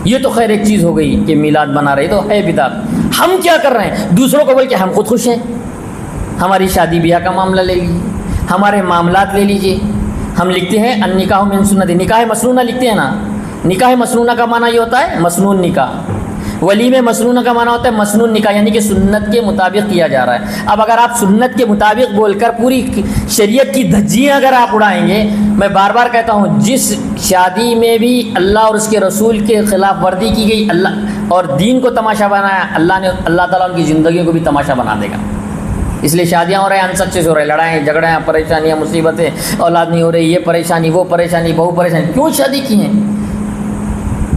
یہ تو خیر ایک چیز ہو گئی کہ میلاد بنا رہے تو ہے بدعت، ہم کیا کر رہے ہیں؟ دوسروں کو بول کے ہم خود خوش ہیں۔ ہماری شادی بیاہ کا معاملہ لے لیجیے، ہمارے معاملات لے لیجیے، ہم لکھتے ہیں النکاح من سنت، نکاح مسنونہ لکھتے ہیں نا۔ نکاح مسنونہ کا معنی یہ ہوتا ہے مسنون نکاح، ولیم مسنونہ کا معنی ہوتا ہے مسنون نکاح، یعنی کہ سنت کے مطابق کیا جا رہا ہے۔ اب اگر آپ سنت کے مطابق بول کر پوری شریعت کی دھجیاں اگر آپ اڑائیں گے، میں بار بار کہتا ہوں جس شادی میں بھی اللہ اور اس کے رسول کے خلاف ورزی کی گئی، اللہ اور دین کو تماشا بنایا، اللہ تعالیٰ ان کی زندگیوں کو بھی تماشا بنا دے گا۔ اس لیے شادیاں ہو رہے ہیں انسکسیس ہو رہے ہیں، لڑائیں جھگڑیں، پریشانیاں، مصیبتیں، اولاد نہیں ہو رہی، یہ پریشانی وہ پریشانی، بہو پریشانی، کیوں شادی کی ہیں؟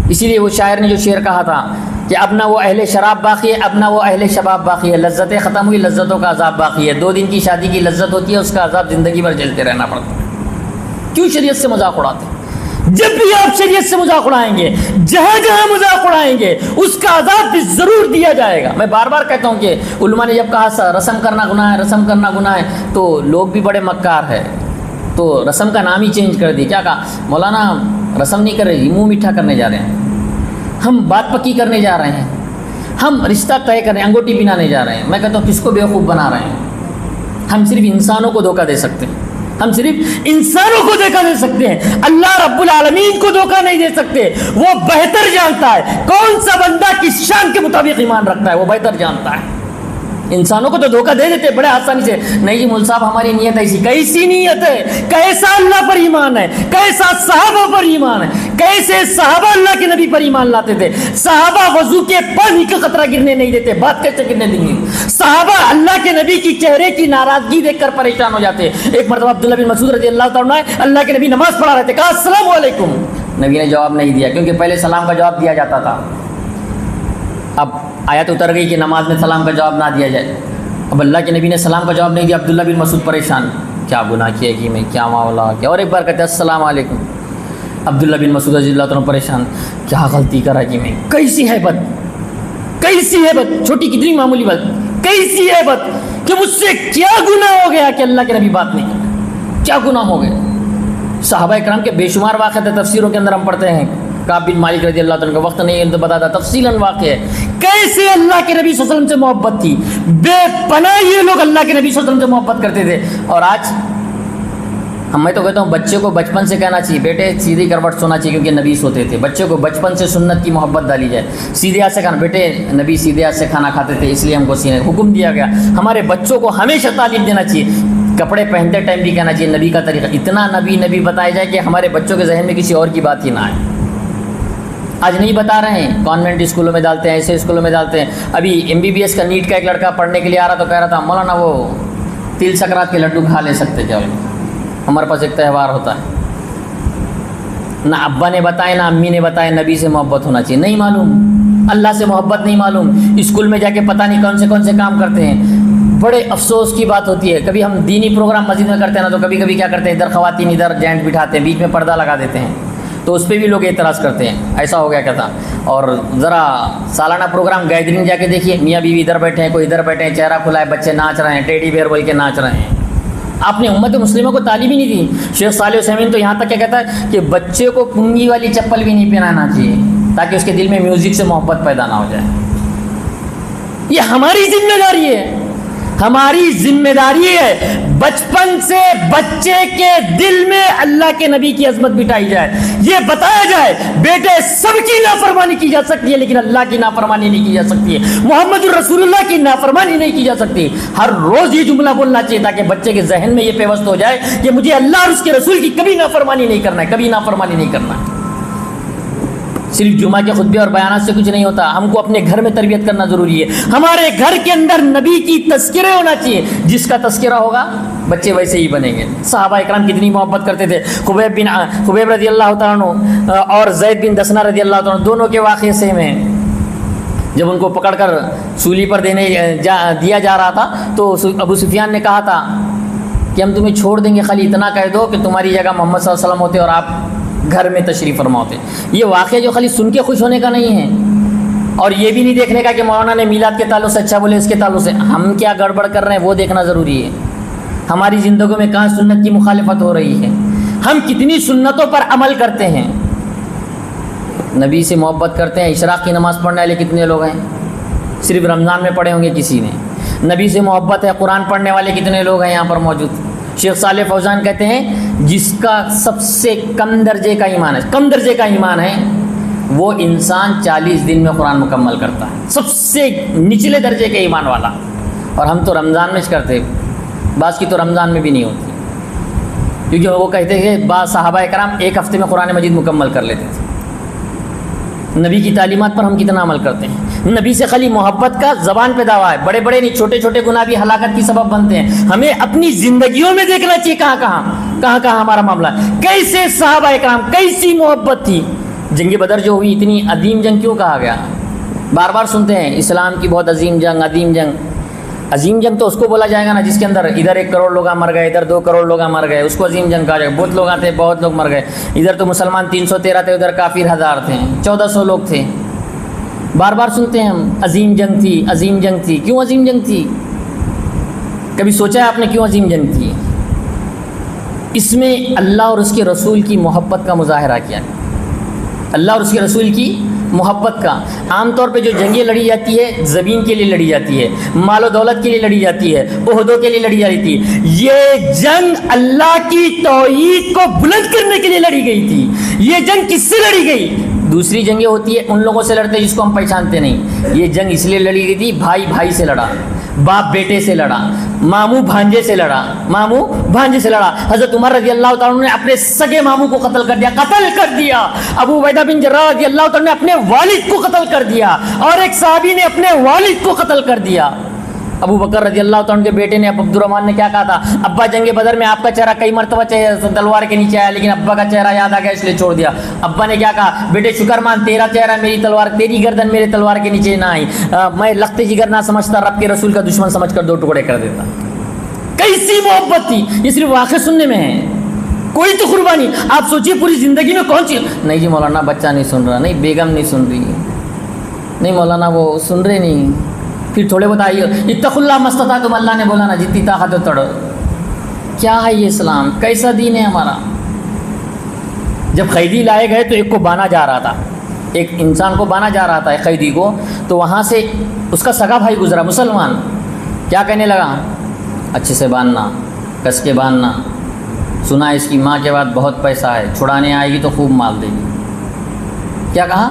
اسی لیے وہ شاعر نے جو شعر کہا تھا کہ اب نہ وہ اہل شراب باقی ہے، اب نہ وہ اہل شباب باقی ہے، لذتیں ختم ہوئی، لذتوں کا عذاب باقی ہے۔ 2 دن کی شادی کی لذت ہوتی ہے، اس کا عذاب زندگی بھر جھیلتے رہنا پڑتا ہے۔ کیوں شریعت سے مذاق اڑاتے ہیں؟ جب بھی آپ شریعت سے مذاق اڑائیں گے، جہاں جہاں مذاق اڑائیں گے، اس کا عذاب بھی ضرور دیا جائے گا۔ میں بار بار کہتا ہوں کہ علماء نے جب کہا رسم کرنا گناہ ہے، رسم کرنا گناہ ہے، تو لوگ بھی بڑے مکار ہے، تو رسم کا نام ہی چینج کر دی۔ کیا کہا؟ مولانا رسم نہیں کر رہے، منہ میٹھا کرنے جا رہے ہیں، ہم بات پکی کرنے جا رہے ہیں، ہم رشتہ طے کرنے، انگوٹھی پہنانے جا رہے ہیں۔ میں کہتا ہوں کس کو بیوقوف بنا رہے ہیں؟ ہم صرف انسانوں کو دھوکہ دے سکتے ہیں، ہم صرف انسانوں کو دھوکہ دے سکتے ہیں، اللہ رب العالمین کو دھوکہ نہیں دے سکتے۔ وہ بہتر جانتا ہے کون سا بندہ کس شان کے مطابق ایمان رکھتا ہے، وہ بہتر جانتا ہے۔ انسانوں کو تو دھوکہ دے دیتے بڑے آسانی سے، نہیں جی مول صاحب ہماری نیت ایسی، کیسی نیت ہے؟ کیسا اللہ پر ایمان ہے، کیسا صحابہ پر ایمان ہے، کیسے صحابہ اللہ کے نبی پر ایمان لاتے تھے؟ صحابہ وضو کے پانی کا قطرہ گرنے نہیں دیتے، بات کیسے گرنے دیں گے؟ صحابہ اللہ کے نبی کی چہرے کی ناراضگی دیکھ کر پریشان ہو جاتے۔ ایک مرتبہ عبداللہ بن مسعود رضی اللہ تعالیٰ عنہ اللہ کے نبی نماز پڑھا رہے تھے، کہا السلام علیکم، نبی نے جواب نہیں دیا، کیونکہ پہلے سلام کا جواب دیا جاتا تھا۔ اب آیت اتر گئی کہ نماز میں سلام کا جواب نہ دیا جائے، اب اللہ کے نبی نے سلام کا جواب نہیں دیا، عبداللہ بن مسعود پریشان، کیا گناہ کیا کہ میں، کیا معاملہ کیا؟ اور ایک بار کہتے ہیں السلام علیکم، عبداللہ بن مسعود رضی اللہ عنہ پریشان، کیا غلطی کرا کہ میں، کیسی ہے بات، کیسی ہے بات، چھوٹی کتنی معمولی بات، کیسی ہے بات کہ مجھ سے کیا گناہ ہو گیا کہ اللہ کے نبی بات نہیں کرتے؟ کیا گناہ ہو گئے؟ صحابہ کرام کے بے شمار واقعات ہیں، تفسیروں کے اندر ہم پڑھتے ہیں، کعب بن مالک رضی اللہ عنہ کا وقت نہیں ہے تو بتاتا تفصیلاً واقع ہے کیسے اللہ کے نبی صلی اللہ علیہ وسلم سے محبت تھی، بے پناہ یہ لوگ اللہ کے نبی صلی اللہ علیہ وسلم سے محبت کرتے تھے۔ اور آج میں تو کہتا ہوں بچے کو بچپن سے کہنا چاہیے بیٹے سیدھی کروٹ سونا چاہیے، کیونکہ نبی سوتے تھے، بچے کو بچپن سے سنت کی محبت ڈالی جائے، سیدھے ہاتھ سے کھانا، بیٹے نبی سیدھے ہاتھ سے کھانا کھاتے تھے اس لیے ہم کو سینے حکم دیا گیا۔ ہمارے بچوں کو ہمیشہ تعلیم دینا چاہیے، کپڑے پہنتے ٹائم بھی کہنا چاہیے نبی کا طریقہ، اتنا نبی نبی بتایا جائے کہ ہمارے بچوں کے ذہن میں کسی اور کی بات ہی نہ آئے۔ آج نہیں بتا رہے ہیں، کانوینٹ اسکولوں میں ڈالتے ہیں، ایسے اسکولوں میں ڈالتے ہیں۔ ابھی MBBS کا نیٹ کا ایک لڑکا پڑھنے کے لیے آ رہا تو کہہ رہا تھا مولانا وہ تل سکرات کے لڈو کھا لے سکتے کیا؟ ہمارے پاس ایک تہوار ہوتا ہے، نہ ابا نے بتائے نہ امی نے بتائے نبی سے محبت ہونا چاہیے، نہیں معلوم، اللہ سے محبت نہیں معلوم، اسکول میں جا کے پتہ نہیں کون سے کام کرتے ہیں۔ بڑے افسوس کی بات ہوتی ہے، کبھی ہم دینی پروگرام مسجد میں کرتے ہیں نا تو کبھی کیا کرتے ہیں، ادھر خواتین ادھر جینٹ بٹھاتے ہیں، بیچ میں پردہ لگا دیتے ہیں، تو اس پہ بھی لوگ اعتراض کرتے ہیں ایسا ہو گیا کیا تھا۔ اور ذرا سالانہ پروگرام گیدرنگ جا کے دیکھیے، میاں بیوی ادھر بیٹھے ہیں، کوئی ادھر بیٹھے ہیں، چہرہ کھلا ہے، بچے ناچ رہے ہیں، ٹیڈی بیئر بول کے ناچ رہے ہیں۔ آپ نے امت مسلمہ کو تعلیم ہی نہیں دی۔ شیخ صالح عثیمین تو یہاں تک کیا کہتا ہے کہ بچے کو کنگھی والی چپل بھی نہیں پہنانا چاہیے تاکہ اس کے دل میں میوزک سے محبت پیدا نہ ہو جائے۔ یہ ہماری ذمہ داری ہے، ہماری ذمہ داری ہے بچپن سے بچے کے دل میں اللہ کے نبی کی عظمت بٹھائی جائے، یہ بتایا جائے بیٹے سب کی نافرمانی کی جا سکتی ہے لیکن اللہ کی نافرمانی نہیں کی جا سکتی ہے، محمد الرسول اللہ کی نافرمانی نہیں کی جا سکتی۔ ہر روز یہ جملہ بولنا چاہیے تاکہ بچے کے ذہن میں یہ پیوست ہو جائے کہ مجھے اللہ اور اس کے رسول کی کبھی نافرمانی نہیں کرنا ہے، کبھی نافرمانی نہیں کرنا ہے۔ صرف جمعہ کے خطبے اور بیانات سے کچھ نہیں ہوتا. ہم کو اپنے گھر میں تربیت کرنا ضروری ہے. ہمارے گھر کے اندر نبی کی تذکرے ہونا چاہیے. جس کا تذکرہ ہوگا بچے ویسے ہی بنیں گے. صحابہ اکرام کتنی محبت کرتے تھے. خبیب رضی اللہ تعالیٰ عنہ اور زید بن دسنہ رضی اللہ تعالیٰ عنہ دونوں کے واقعے سیم ہیں. جب ان کو پکڑ کر سولی پر دیا جا رہا تھا تو ابو سفیان نے کہا تھا کہ ہم تمہیں چھوڑ دیں گے، خالی اتنا کہہ دو کہ تمہاری جگہ محمد صلی اللہ علیہ وسلم ہوتے اور آپ گھر میں تشریف فرما ہوتے. یہ واقعہ جو خالی سن کے خوش ہونے کا نہیں ہے، اور یہ بھی نہیں دیکھنے کا کہ مولانا نے میلاد کے تعلق سے اچھا بولے، اس کے تعلق سے ہم کیا گڑبڑ کر رہے ہیں وہ دیکھنا ضروری ہے. ہماری زندگیوں میں کہاں سنت کی مخالفت ہو رہی ہے، ہم کتنی سنتوں پر عمل کرتے ہیں. نبی سے محبت کرتے ہیں. اشراق کی نماز پڑھنے والے کتنے لوگ ہیں؟ صرف رمضان میں پڑھے ہوں گے کسی نے. نبی سے محبت ہے. قرآن پڑھنے والے کتنے لوگ ہیں یہاں پر موجود؟ شیخ صالح فوزان کہتے ہیں جس کا سب سے کم درجے کا ایمان ہے وہ انسان 40 دن میں قرآن مکمل کرتا ہے. سب سے نچلے درجے کے ایمان والا. اور ہم تو رمضان میں کرتے، بعض کی تو رمضان میں بھی نہیں ہوتی، کیونکہ وہ کہتے ہیں بعض صحابہ کرام ایک ہفتے میں قرآن مجید مکمل کر لیتے تھے. نبی کی تعلیمات پر ہم کتنا عمل کرتے ہیں؟ نبی سے خالی محبت کا زبان پہ دعویٰ ہے. بڑے بڑے نہیں، چھوٹے چھوٹے گناہ بھی ہلاکت کی سبب بنتے ہیں. ہمیں اپنی زندگیوں میں دیکھنا چاہیے کہاں ہمارا معاملہ ہے. کیسے صحابہ کرام، کیسی محبت تھی. جنگ بدر جو ہوئی اتنی عظیم جنگ کیوں کہا گیا؟ بار بار سنتے ہیں اسلام کی بہت عظیم جنگ. عظیم جنگ تو اس کو بولا جائے گا نا جس کے اندر ادھر 1 کروڑ لوگ مر گئے، ادھر 2 کروڑ لوگ مر گئے، اس کو عظیم جنگ کہا جائے گا. بہت لوگ آتے، بہت لوگ مر گئے. ادھر تو مسلمان 313 تھے، ادھر کافر 1000 تھے، 1400 لوگ تھے. بار بار سنتے ہیں ہم عظیم جنگ تھی. کیوں عظیم جنگ تھی؟ کبھی سوچا ہے آپ نے کیوں عظیم جنگ تھی؟ اس میں اللہ اور اس کے رسول کی محبت کا مظاہرہ کیا. اللہ اور اس کے رسول کی محبت کا. عام طور پہ جو جنگیں لڑی جاتی ہے زمین کے لیے لڑی جاتی ہے، مال و دولت کے لیے لڑی جاتی ہے، عہدوں کے لیے لڑی جاتی ہے. یہ جنگ اللہ کی توحید کو بلند کرنے کے لیے لڑی گئی تھی. یہ جنگ کس سے لڑی گئی؟ دوسری جنگیں ہوتی ہے ان لوگوں سے لڑتے جس کو ہم پہچانتے نہیں. یہ جنگ اس لیے لڑی گئی تھی بھائی سے لڑا، باپ بیٹے سے لڑا، ماموں بھانجے سے لڑا. حضرت عمر رضی اللہ تعالیٰ نے اپنے سگے ماموں کو قتل کر دیا. ابو عبیدہ بن جراح رضی اللہ تعالیٰ نے اپنے والد کو قتل کر دیا، اور ایک صحابی نے اپنے والد کو قتل کر دیا. ابو بکر رضی اللہ تعالیٰ کے بیٹے نے عبد الرحمن نے کیا کہا تھا؟ ابا جنگ بدر میں آپ کا چہرہ کئی مرتبہ تلوار کے نیچے آیا، لیکن ابا کا چہرہ یاد آ گیا اس لیے چھوڑ دیا. ابا نے کیا کہا؟ بیٹے شکر مان، تیرا چہرہ میری تلوار، تیری گردن میرے تلوار کے نیچے نہ آئی. میں لخت جگر نہ سمجھتا، رب کے رسول کا دشمن سمجھ کر 2 ٹکڑے کر دیتا. کیسی محبت تھی. یہ صرف واقع سننے میں ہے، کوئی تو قربانی. آپ سوچیے پوری زندگی میں کون سی. نہیں جی مولانا بچہ نہیں سن رہا، نہیں بیگم نہیں سن رہی، نہیں مولانا وہ سن رہے نہیں. پھر تھوڑے بتائیے اتقوا اللہ مستطعتم، اللہ نے بولا نا جتنی طاقت ہو تڑو. کیا ہے یہ اسلام؟ کیسا دین ہے ہمارا؟ جب قیدی لائے گئے تو ایک کو بانا جا رہا تھا، ایک انسان کو بانا جا رہا تھا، ایک قیدی کو. تو وہاں سے اس کا سگا بھائی گزرا مسلمان. کیا کہنے لگا؟ اچھے سے باندھنا، کس کے باندھنا. سنا اس کی ماں کے بعد بہت پیسہ ہے، چھڑانے آئے گی تو خوب مال دے گی. کیا کہا؟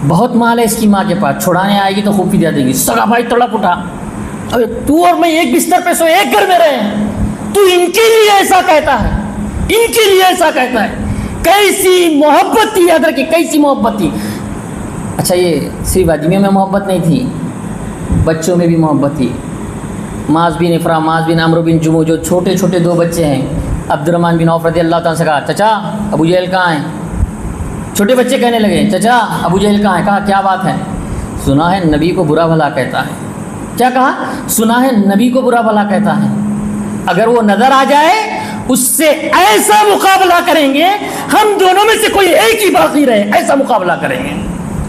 بہت مال ہے اس کی ماں کے پاس، چھڑانے آئے گی تو خوب دے دے گی. سگا بھائی تڑپ اٹھا، ارے تو اور میں ایک بستر پہ سوئے، ایک گھر میں رہے، تو ان کے لیے ایسا کہتا ہے، ان کے لیے ایسا کہتا ہے. کیسی محبت تھی، یاد رکھیے کیسی محبت تھی. اچھا یہ صرف آدمیوں میں محبت نہیں تھی، بچوں میں بھی محبت تھی. معاذ بن افرا، معاذ بن عمرو بن جموح، جو چھوٹے چھوٹے 2 بچے ہیں. عبد الرحمن بن عوف رضی اللہ تعالیٰ سے کہا چچا ابو جہل کہاں ہیں؟ چھوٹے بچے کہنے لگے چچا ابو جہل کہاں ہے؟ کہا کیا بات ہے؟ سنا ہے نبی کو برا بھلا کہتا ہے. کیا کہا؟ سنا ہے نبی کو برا بھلا کہتا ہے. اگر وہ نظر آ جائے اس سے ایسا مقابلہ کریں گے، ہم دونوں میں سے کوئی ایک ہی باقی رہے، ایسا مقابلہ کریں گے.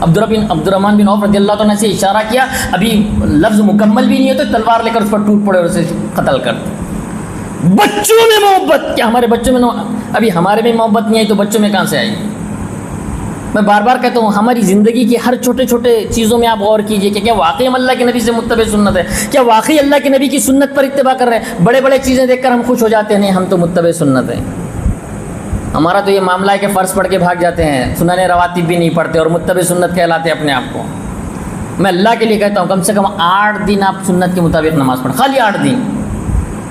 عبد الرحمن بن عوف رضی اللہ تعالیٰ سے اشارہ کیا، ابھی لفظ مکمل بھی نہیں ہے تو تلوار لے کر اس پر ٹوٹ پڑے اور اسے قتل کر دے. بچوں میں محبت، کیا ہمارے بچوں میں ابھی ہمارے میں محبت نہیں آئی تو بچوں میں کہاں سے آئے گی؟ میں بار بار کہتا ہوں ہماری زندگی کی ہر چھوٹے چھوٹے چیزوں میں آپ غور کیجئے کہ کیا واقعی ہم اللہ کے نبی سے متبع سنت ہے؟ کیا واقعی اللہ کے نبی کی سنت پر اتباع کر رہے ہیں؟ بڑے بڑے چیزیں دیکھ کر ہم خوش ہو جاتے ہیں، نہیں ہم تو متبع سنت ہیں. ہمارا تو یہ معاملہ ہے کہ فرض پڑھ کے بھاگ جاتے ہیں، سنن رواتب بھی نہیں پڑھتے اور متبع سنت کہلاتے ہیں اپنے آپ کو. میں اللہ کے لیے کہتا ہوں کم سے کم 8 دن آپ سنت کے مطابق نماز پڑھیں، خالی 8 دن.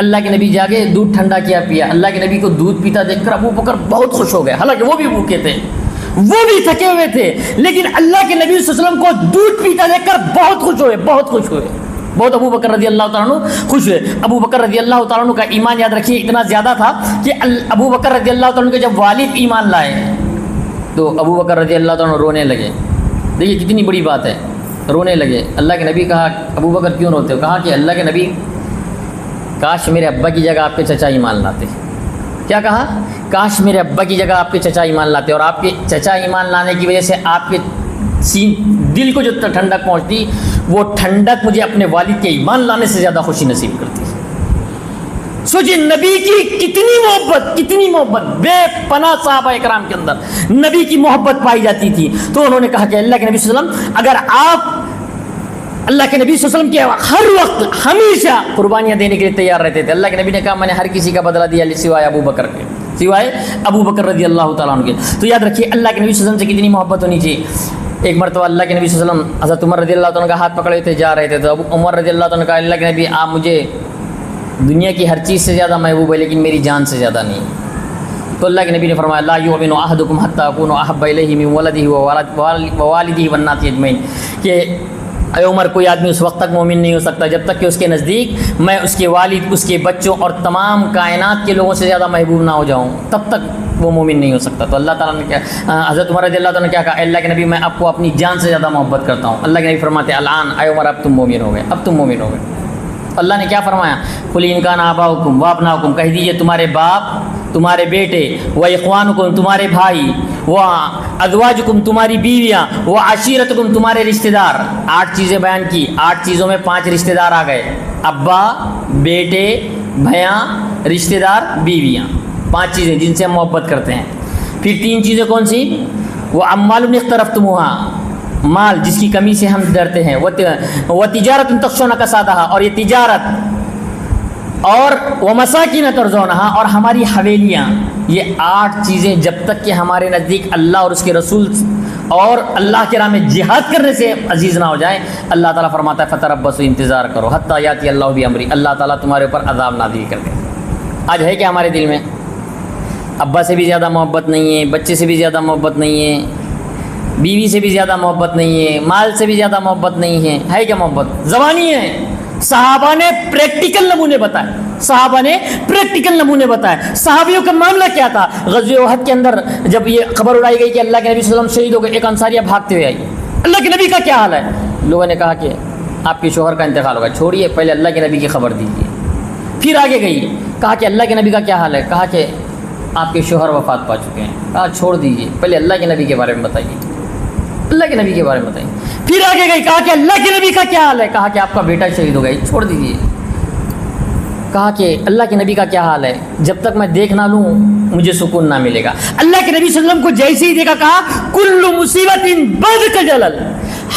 اللہ کے نبی جاگے دودھ ٹھنڈا کیا پیا. اللہ کے نبی کو دودھ پیتا دیکھ کر ابو بکر بہت خوش ہو گئے, حالانکہ وہ بھی بھوکے تھے, وہ بھی تھکے ہوئے تھے, لیکن اللہ کے نبی صلی اللہ علیہ وسلم کو دودھ پیتا دیکھ کر بہت خوش ہوئے, بہت ابو بکر رضی اللہ تعالیٰ عنہ خوش ہوئے. ابو بکر رضی اللہ تعالیٰ عنہ کا ایمان یاد رکھیے اتنا زیادہ تھا کہ ابو بکر رضی اللہ تعالیٰ عنہ کے جب والد ایمان لائے تو ابو بکر رضی اللہ تعالیٰ عنہ رونے لگے. دیکھیے کتنی بڑی بات ہے, رونے لگے. اللہ کے نبی کہا ابو بکر کیوں روتے ہو؟ کہا کہ اللہ کے نبی کاش میرے ابا کی جگہ آپ کے چچا ایمان لاتے. کیا کہا؟ کاش میرے ابا کی جگہ آپ کے چچا ایمان لاتے, اور آپ کے چچا ایمان لانے کی وجہ سے آپ کے دل کو جو ٹھنڈک پہنچتی وہ ٹھنڈک مجھے اپنے والد کے ایمان لانے سے زیادہ خوشی نصیب کرتی. سوچیے نبی کی کتنی محبت بے پناہ صحابہ کرام کے اندر نبی کی محبت پائی جاتی تھی. تو انہوں نے کہا کہ اللہ کے نبی صلی اللہ علیہ وسلم اگر آپ اللہ کے نبی صلی اللہ علیہ وسلم کے ہر وقت ہمیشہ قربانیاں دینے کے لیے تیار رہتے تھے. اللہ کے نبی نے کہا میں نے ہر کسی کا بدلہ دیا سوائے ابو بکر رضی اللہ تعالیٰ عنہ کے. تو یاد رکھیے اللہ کے نبی صلی اللہ علیہ وسلم سے کتنی محبت ہونی چاہیے. ایک مرتبہ اللہ کے نبی صلی اللہ علیہ وسلم حضرت عمر رضی اللہ تعالیٰ عنہ کا ہاتھ پکڑے تھے, جا رہے تھے, تو عمر رضی اللہ تعالیٰ عنہ کہا اللہ کے نبی آپ مجھے دنیا کی ہر چیز سے زیادہ محبوب ہے لیکن میری جان سے زیادہ نہیں. تو اللہ کے نبی نے فرمایا لا یؤمن احدکم حتی اکون احب الیہ من ولدہ ووالدہ والناس اجمعین, کہ اے عمر کوئی آدمی اس وقت تک مومن نہیں ہو سکتا جب تک کہ اس کے نزدیک میں اس کے والد, اس کے بچوں اور تمام کائنات کے لوگوں سے زیادہ محبوب نہ ہو جاؤں, تب تک وہ مومن نہیں ہو سکتا. تو اللہ تعالیٰ نے کیا, حضرت عمر رضی اللہ تعالیٰ نے کیا کہا, اللہ کے نبی میں آپ کو اپنی جان سے زیادہ محبت کرتا ہوں. اللہ کے نبی فرماتے ہیں الان اے عمر اب تم مومن ہو گئے, اللہ نے کیا فرمایا قل ان کان آباؤکم وابناؤکم, کہہ دیجیے تمہارے باپ تمہارے بیٹے, و اخوانکم تمہارے بھائی, و ازواجکم تمہاری بیویاں, و عشیرتکم تمہارے رشتہ دار. 8 چیزیں بیان کی, 8 چیزوں میں 5 رشتہ دار آ گئے, ابا, بیٹے, بھیاں, رشتہ دار, بیویاں, 5 چیزیں جن سے ہم محبت کرتے ہیں. پھر 3 چیزیں کون سی, وہ اموال اقترفتموها, مال جس کی کمی سے ہم ڈرتے ہیں, وہ تجارت تخشون کسادہا, اور یہ تجارت, اور وہ مساکین ترضونہا, اور ہماری حویلیاں. یہ 8 چیزیں جب تک کہ ہمارے نزدیک اللہ اور اس کے رسول اور اللہ کے راہ میں جہاد کرنے سے عزیز نہ ہو جائیں, اللہ تعالیٰ فرماتا ہے فتربصوا, انتظار کرو, حتی یاتی اللہ بامری, اللہ تعالیٰ تمہارے اوپر عذاب نازل کر دے. آج ہے کہ ہمارے دل میں ابا سے بھی زیادہ محبت نہیں ہے, بچے سے بھی زیادہ محبت نہیں ہے, بیوی سے بھی زیادہ محبت نہیں ہے, مال سے بھی زیادہ محبت نہیں ہے کیا محبت؟ زبانی ہے. صحابہ نے پریکٹیکل نمونے بتائے. صحابیوں کا معاملہ کیا تھا؟ غزوہ احد کے اندر جب یہ خبر اڑائی گئی کہ اللہ کے نبی صلی اللہ علیہ وسلم شہید ہو گئے, ایک انصاریہ بھاگتے ہوئے آئی, اللہ کے نبی کا کیا حال ہے؟ لوگوں نے کہا کہ آپ کے شوہر کا انتقال ہوگا, چھوڑیے پہلے اللہ کے نبی کی خبر دیجیے. پھر آگے گئی, کہا کہ اللہ کے نبی کا کیا حال ہے؟ کہا کہ آپ کے شوہر وفات پا چکے ہیں. کہا چھوڑ دیجیے, پہلے اللہ کے نبی کے بارے میں بتائیے, اللہ کے نبی کے بارے میں بتائیے. پھر آگے گئی, کہا کہ اللہ کے نبی کا کیا حال ہے؟ کہا کہ آپ کا بیٹا شہید ہو گیا, چھوڑ دیجیے. کہا کہ اللہ کے نبی کا کیا حال ہے؟ جب تک میں دیکھ نہ لوں مجھے سکون نہ ملے گا. اللہ کے نبی صلی اللہ علیہ وسلم کو جیسے ہی دیکھا, کہا کل مصیبت بعد جلل,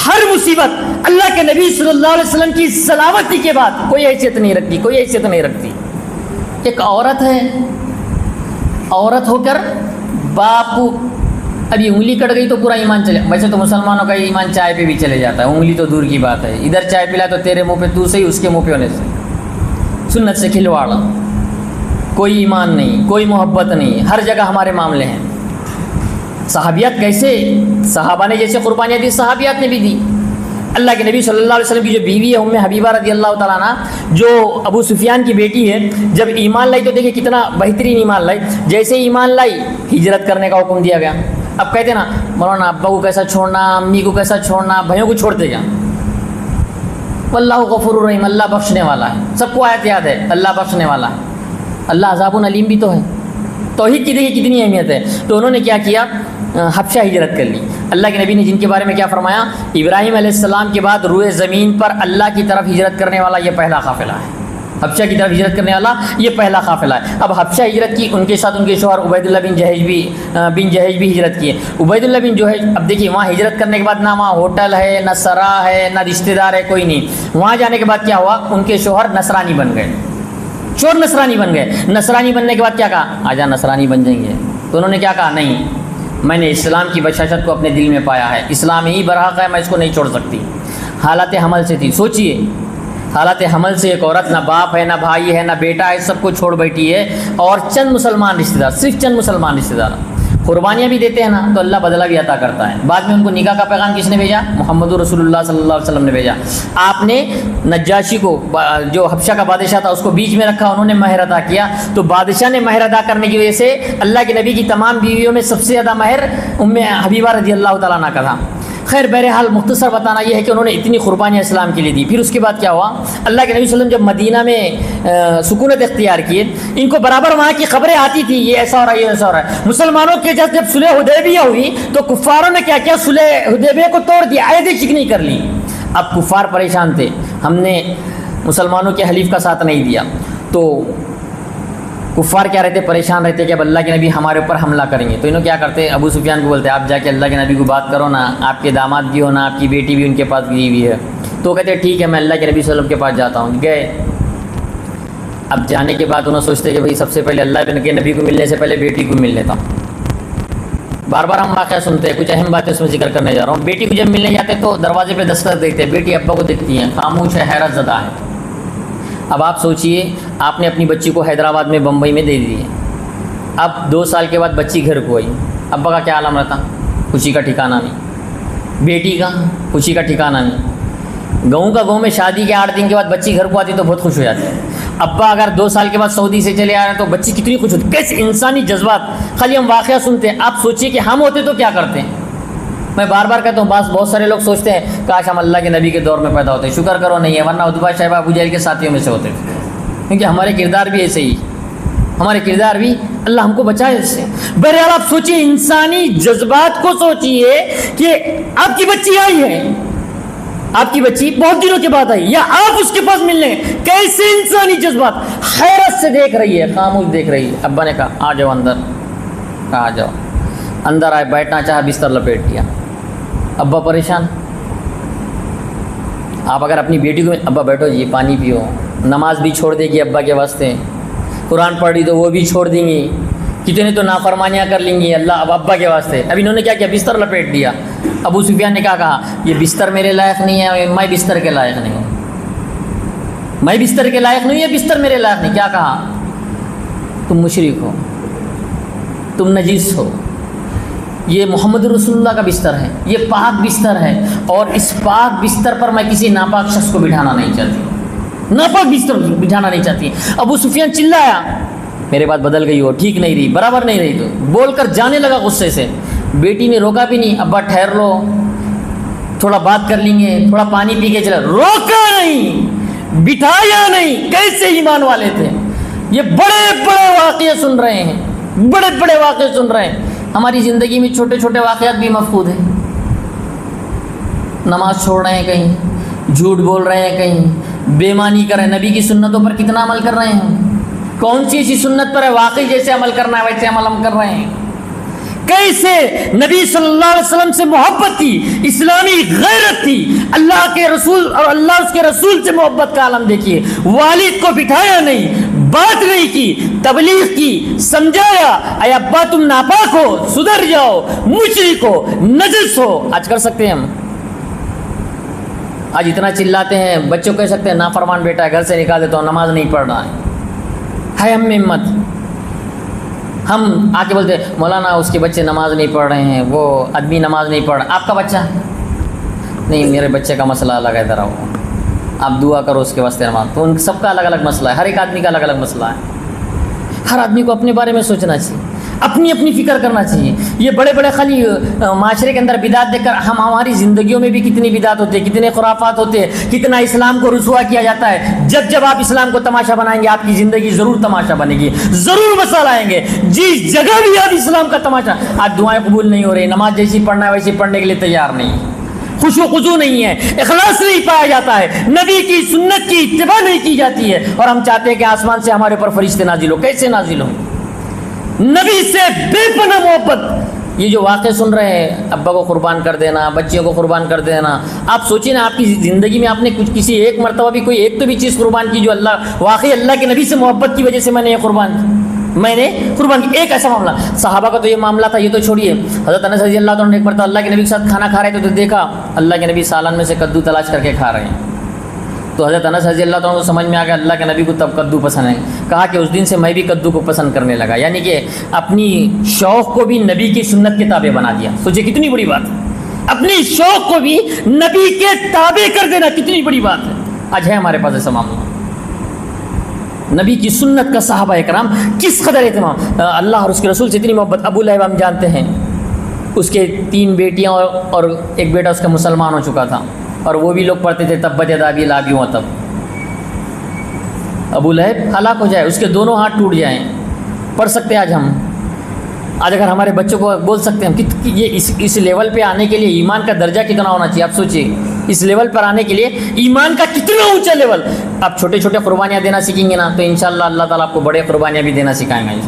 ہر مصیبت اللہ کے نبی صلی اللہ علیہ وسلم کی سلامتی کے بعد کوئی حیثیت نہیں رکھتی. ایک عورت ہے, عورت ہو کر باپ ابھی انگلی کٹ گئی تو پورا ایمان چلے. ویسے تو مسلمانوں کا ایمان چائے پہ بھی چلے جاتا ہے, انگلی تو دور کی بات ہے. ادھر چائے پلا تو تیرے منہ پہ تو صحیح, اس کے منہ پہ ہونے سے. سنت سے کھلواڑ, کوئی ایمان نہیں, کوئی محبت نہیں, ہر جگہ ہمارے معاملے ہیں. صحابیات کیسے, صحابہ نے جیسے قربانیاں دی صحابیات نے بھی دی. اللہ کے نبی صلی اللہ علیہ وسلم کی جو بیوی ہے ام حبیبہ رضی اللہ تعالیٰ عنہ, جو ابو سفیان کی بیٹی ہے, جب ایمان لائی تو دیکھیں کتنا بہترین ایمان لائی. جیسے ایمان لائی ہجرت کرنے کا حکم دیا گیا. اب کہتے ہیں نا مولانا ابا کو کیسا چھوڑنا, امی کو کیسا چھوڑنا, بھائیوں کو چھوڑتے کیا؟ واللہ غفور الرحیم, اللہ بخشنے والا ہے. سب کو آیت یاد ہے, اللہ بخشنے والا ہے, اللہ عذاب علیم بھی تو ہے. توحید کی دیکھیے کتنی اہمیت ہے. تو انہوں نے کیا کیا, حبشہ ہجرت کر لی. اللہ کے نبی نے جن کے بارے میں کیا فرمایا, ابراہیم علیہ السلام کے بعد روئے زمین پر اللہ کی طرف ہجرت کرنے والا یہ پہلا قافلہ ہے. حبشہ کی طرف ہجرت کرنے والا یہ پہلا قافلہ ہے. اب حبشہ ہجرت کی, ان کے ساتھ ان کے شوہر عبید اللہ بن جہیج بھی ہجرت کیے. عبید اللہ بن جہیج, اب دیکھیے وہاں ہجرت کرنے کے بعد نہ وہاں ہوٹل ہے, نہ سرا ہے, نہ رشتہ دار ہے, کوئی نہیں. وہاں جانے کے بعد کیا ہوا, ان کے شوہر نصرانی بن گئے, چور نصرانی بن گئے. نصرانی بننے کے بعد کیا کہا, آجا نصرانی بن جائیں گے. تو انہوں نے کیا کہا, نہیں, میں نے اسلام کی بشاشت کو اپنے دل میں پایا ہے, اسلام ہی برحق ہے, میں اس کو نہیں چھوڑ سکتی. حالت حمل سے تھی. سوچئے حالت حمل سے ایک عورت نہ باپ ہے نہ بھائی ہے نہ بیٹا ہے، سب کو چھوڑ بیٹھی ہے، اور چند مسلمان رشتہ دار، صرف چند مسلمان رشتہ دار قربانیاں بھی دیتے ہیں نا، تو اللہ بدلہ بھی عطا کرتا ہے۔ بعد میں ان کو نکاح کا پیغام کس نے بھیجا؟ محمد رسول اللہ صلی اللہ علیہ وسلم نے بھیجا۔ آپ نے نجاشی کو، جو حبشہ کا بادشاہ تھا، اس کو بیچ میں رکھا، انہوں نے مہر ادا کیا، تو بادشاہ نے مہر ادا کرنے کی وجہ سے اللہ کے نبی کی تمام بیویوں میں سب سے زیادہ مہر ام حبیبہ رضی اللہ تعالیٰ عنہ کا تھا۔ خیر بہرحال مختصر بتانا یہ ہے کہ انہوں نے اتنی قربانیاں اسلام کے لیے دی۔ پھر اس کے بعد کیا ہوا؟ اللہ کے نبی صلی اللہ علیہ وسلم جب مدینہ میں سکونت اختیار کیے، ان کو برابر وہاں کی خبریں آتی تھی، یہ ایسا ہو رہا ہے، یہ ایسا ہو رہا ہے۔ مسلمانوں کے جب صلح حدیبیہ ہوئی تو کفاروں نے کیا کیا؟ صلح حدیبیہ کو توڑ دیا، عہد شکنی کر لی۔ اب کفار پریشان تھے، ہم نے مسلمانوں کے حلیف کا ساتھ نہیں دیا، تو کفار کیا رہتے؟ پریشان رہتے کہ اب اللہ کے نبی ہمارے اوپر حملہ کریں گے۔ تو انہوں کیا کرتے؟ ابو سفیان کو بولتے آپ جا کے اللہ کے نبی کو بات کرو نا، آپ کے داماد بھی ہو نا، آپ کی بیٹی بھی ان کے پاس گئی ہوئی ہے۔ تو کہتے ٹھیک ہے میں اللہ کے نبی صلی اللہ علیہ وسلم کے پاس جاتا ہوں۔ گئے، اب جانے کے بعد انہوں سوچتے کہ بھائی سب سے پہلے اللہ کے نبی کو ملنے سے پہلے بیٹی کو مل لیتا ہوں۔ بار بار ہم واقعہ سنتے ہیں، کچھ اہم باتیں اس میں ذکر کرنے جا رہا ہوں۔ بیٹی کو جب ملنے جاتے تو دروازے پہ دستک دیتے، بیٹی ابا کو دیکھتی ہیں، خاموش ہے، حیرت زدہ ہے۔ اب آپ سوچئے، آپ نے اپنی بچی کو حیدرآباد میں، بمبئی میں دے دی، اب 2 سال کے بعد بچی گھر کو آئی، ابا کا کیا عالم رہتا؟ خوشی کا ٹھکانہ نہیں، بیٹی کا خوشی کا ٹھکانہ نہیں۔ گاؤں میں شادی کے 8 دن کے بعد بچی گھر کو آتی تو بہت خوش ہو جاتی ہے۔ ابا اگر 2 سال کے بعد سعودی سے چلے آ رہے ہیں تو بچی کتنی خوش ہوتی ہے۔ کیسے انسانی جذبات! خالی ہم واقعہ سنتے ہیں، آپ سوچئے کہ ہم ہوتے تو کیا کرتے ہیں۔ میں بار بار کہتا ہوں، بہت سارے لوگ سوچتے ہیں کاش ہم اللہ کے نبی کے دور میں پیدا ہوتے، شکر کرو نہیں ہے، ورنہ عتبہ شیبہ ابو جہل کے ساتھیوں میں سے ہوتے تھے، کیونکہ ہمارے کردار بھی ایسے ہی، ہمارے کردار بھی، اللہ ہم کو بچائے اس سے۔ بہرحال آپ سوچئے، انسانی جذبات کو سوچئے کہ آپ کی بچی آئی ہے، آپ کی بچی بہت دنوں کے بعد آئی، یا آپ اس کے پاس ملنے، کیسے انسانی جذبات! حیرت سے دیکھ رہی ہے، خاموش دیکھ رہی ہے۔ ابا نے کہا آ جاؤ اندر، کہا آ جاؤ۔ اندر آئے، بیٹھنا چاہا، بستر لپیٹ دیا۔ ابا پریشان۔ آپ اگر اپنی بیٹی کو ابا بیٹھو جی پانی پیو، نماز بھی چھوڑ دے گی ابا کے واسطے، قرآن پڑھ رہی تو وہ بھی چھوڑ دیں گی، کتنے تو نافرمانیاں کر لیں گی اللہ اب ابا کے واسطے۔ اب انہوں نے کیا کیا؟ بستر لپیٹ دیا۔ ابو سفیان نے کیا کہا؟ یہ بستر میرے لائق نہیں ہے، میں بستر کے لائق نہیں ہوں، میں بستر کے لائق نہیں ہوں، یہ بستر میرے لائق نہیں۔ کیا کہا؟ تم مشرک ہو، تم نجس ہو، یہ محمد رسول اللہ کا بستر ہے، یہ پاک بستر ہے، اور اس پاک بستر پر میں کسی ناپاک شخص کو بٹھانا نہیں چاہتی، ناپاک بستر بٹھانا نہیں چاہتی۔ ابو سفیان چلایا، میرے بات بدل گئی ہو، ٹھیک نہیں رہی، برابر نہیں رہی، تو بول کر جانے لگا غصے سے۔ بیٹی نے روکا بھی نہیں، ابا ٹھہر لو، تھوڑا بات کر لیں گے، تھوڑا پانی پی کے چلا، روکا نہیں، بٹھایا نہیں۔ کیسے ایمان والے تھے! یہ بڑے بڑے واقعے سن رہے ہیں، بڑے بڑے واقعے سن رہے ہیں۔ ہماری زندگی میں چھوٹے چھوٹے واقعات بھی مفقود ہیں، نماز چھوڑ رہے ہیں کہیں، جھوٹ بول رہے ہیں کہیں، بے ایمانی کر رہے ہیں، نبی کی سنتوں پر کتنا عمل کر رہے ہیں، کون سی ایسی سنت پر ہے واقعی جیسے عمل کرنا ہے ویسے عمل ہم کر رہے ہیں۔ کیسے نبی صلی اللہ علیہ وسلم سے محبت تھی، اسلامی غیرت تھی، اللہ کے رسول اور اللہ اس کے رسول سے محبت کا عالم دیکھیے۔ والد کو بٹھایا نہیں، بات نہیں کی، تبلیغ کی، سمجھایا، اے ابا تم ناپاک ہو، سدھر جاؤ، مشرک ہو، نجس ہو۔ آج کر سکتے ہیں ہم؟ آج اتنا چلاتے ہیں، بچوں کہہ سکتے ہیں نافرمان بیٹا ہے، گھر سے نکال دیتا ہوں، نماز نہیں پڑھ رہا ہے ہم میں ہمت۔ ہم آ کے بولتے مولانا اس کے بچے نماز نہیں پڑھ رہے ہیں، وہ آدمی نماز نہیں پڑھ رہا، آپ کا بچہ نہیں، میرے بچے کا مسئلہ الگ ہے، ذرا وہ آپ دعا کرو اس کے واسطے نماز۔ تو ان سب کا الگ الگ مسئلہ ہے، ہر ایک آدمی کا الگ الگ مسئلہ ہے۔ ہر آدمی کو اپنے بارے میں سوچنا چاہیے، اپنی اپنی فکر کرنا چاہیے۔ یہ بڑے بڑے خالی معاشرے کے اندر بدعت دیکھ کر ہماری زندگیوں میں بھی کتنی بدعت ہوتی ہے، کتنے خرافات ہوتے ہیں، کتنا اسلام کو رسوا کیا جاتا ہے۔ جب آپ اسلام کو تماشا بنائیں گے، آپ کی زندگی ضرور تماشا بنے گی، ضرور مسائل آئیں گے۔ جس جگہ بھی آپ اسلام کا تماشا، آج دعائیں قبول نہیں ہو رہی، نماز جیسی پڑھنا ہے ویسی پڑھنے کے لیے تیار نہیں، خشوع خضوع نہیں ہے، اخلاص نہیں پایا جاتا ہے، نبی کی سنت کی اتباع نہیں کی جاتی ہے، اور ہم چاہتے ہیں کہ آسمان سے ہمارے اوپر فرشتے نازل ہو۔ کیسے نازل ہو؟ نبی سے بے پناہ محبت۔ یہ جو واقعے سن رہے ہیں، ابا کو قربان کر دینا، بچیوں کو قربان کر دینا، آپ سوچیں نا، آپ کی زندگی میں آپ نے کسی ایک مرتبہ بھی کوئی ایک تو بھی چیز قربان کی جو واقعی اللہ کے نبی سے محبت کی وجہ سے میں نے یہ قربان کی۔ ایک ایسا معاملہ، صحابہ کا تو یہ معاملہ تھا، یہ تو چھوڑیے، حضرت انس رضی اللہ عنہ نے ایک مرتبہ اللہ کے نبی کے ساتھ کھانا کھا رہے تھے تو دیکھا اللہ کے نبی سالن میں سے کدو تلاش کر کے کھا رہے ہیں۔ تو حضرت انس رضی اللہ تعالیٰ کو سمجھ میں آ گیا اللہ کے نبی کو تب کدو پسند ہے. کہا کہ اس دن سے میں بھی کدو کو پسند کرنے لگا. یعنی کہ اپنی شوق کو بھی نبی کی سنت کے تابع بنا دیا. سوچے کتنی بڑی بات ہے, اپنی شوق کو بھی نبی کے تابع کر دینا کتنی بڑی بات ہے. آج ہے ہمارے پاس ایسا معاملہ. نبی کی سنت کا صحابہ کرام کس قدر اہتمام, اللہ اور اس کے رسول سے اتنی محبت. ابو لہب ہم جانتے ہیں, اس کے 3 بیٹیاں اور ایک بیٹا اس کا مسلمان ہو چکا تھا, اور وہ بھی لوگ پڑھتے تھے تبت یدا ابی لہب وتب. ابو لہب ہلاک ہو جائے, اس کے دونوں ہاتھ ٹوٹ جائیں, پڑھ سکتے آج ہم. آج اگر ہمارے بچوں کو بول سکتے ہیں کہ یہ اس لیول پہ آنے کے لیے ایمان کا درجہ کتنا ہونا چاہیے. آپ سوچیے اس لیول پر آنے کے لیے ایمان کا کتنا اونچا لیول. آپ چھوٹے چھوٹے قربانیاں دینا سیکھیں گے نا تو انشاءاللہ اللہ تعالیٰ آپ کو بڑے قربانیاں بھی دینا سکھائیں گے.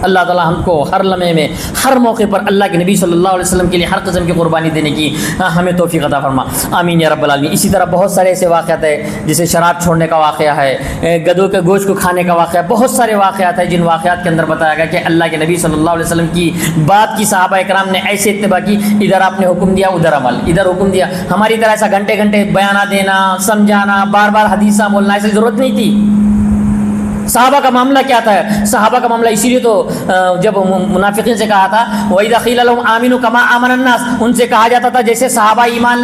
اللہ تعالیٰ ہم کو ہر لمحے میں ہر موقع پر اللہ کے نبی صلی اللہ علیہ وسلم کے لیے ہر قسم کی قربانی دینے کی ہمیں توفیق عطا فرما. آمین یا رب العالمین. اسی طرح بہت سارے ایسے واقعات ہیں, جیسے شراب چھوڑنے کا واقعہ ہے, گدھوں کے گوشت کو کھانے کا واقعہ. بہت سارے واقعات ہیں جن واقعات کے اندر بتایا گیا کہ اللہ کے نبی صلی اللہ علیہ وسلم کی بات کی صحابہ کرام نے ایسے اتباع کی, ادھر آپ نے حکم دیا ادھر عمل, ادھر حکم دیا. ہماری طرح ایسا گھنٹے گھنٹے بیانہ دینا, سمجھانا, بار بار حدیثاں بولنا, ایسی ضرورت نہیں تھی. صحابہ کا معاملہ کیا تھا؟ صحابہ کا معاملہ اسی لیے تو جب منافقین سے کہا تھا وَإِذَا قِيلَ لَهُمْ آمِنُوا كَمَا آمَنَ النَّاسُ, ان سے کہا جاتا تھا جیسے صحابہ ایمان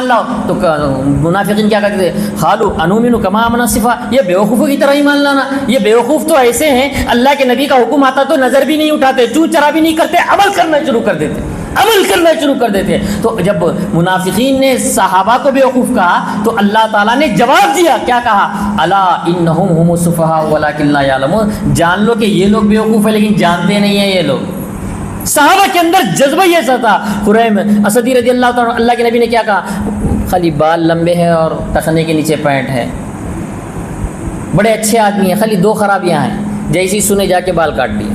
لاؤ, تو منافقین کیا کہتے تھے؟ قَالُوا أَنُؤْمِنُ كَمَا آمَنَ السُّفَهَاءُ, یہ بیوقوفوں کی طرح ایمان لانا. یہ بیوقوف تو ایسے ہیں اللہ کے نبی کا حکم آتا تو نظر بھی نہیں اٹھاتے, چوں چرا بھی نہیں کرتے, عمل کرنا شروع کر دیتے. تو جب منافقین نے صحابہ کو بیوقوف کہا تو اللہ تعالیٰ نے جواب دیا, کیا کہا؟ الا انہم هم السفہاء ولکن لا یعلمون, جان لو کہ یہ لوگ بیوقوف ہیں لیکن جانتے نہیں ہیں یہ لوگ. صحابہ کے اندر جذبہ یہ ایسا تھا. خریم اسدی رضی اللہ تعالیٰ, اللہ کے نبی نے کیا کہا؟ خالی بال لمبے ہیں اور ٹخنے کے نیچے پینٹ ہے, بڑے اچھے آدمی ہیں, خالی 2 خرابیاں ہیں, جیسی سنے جا کے بال کاٹ دیے,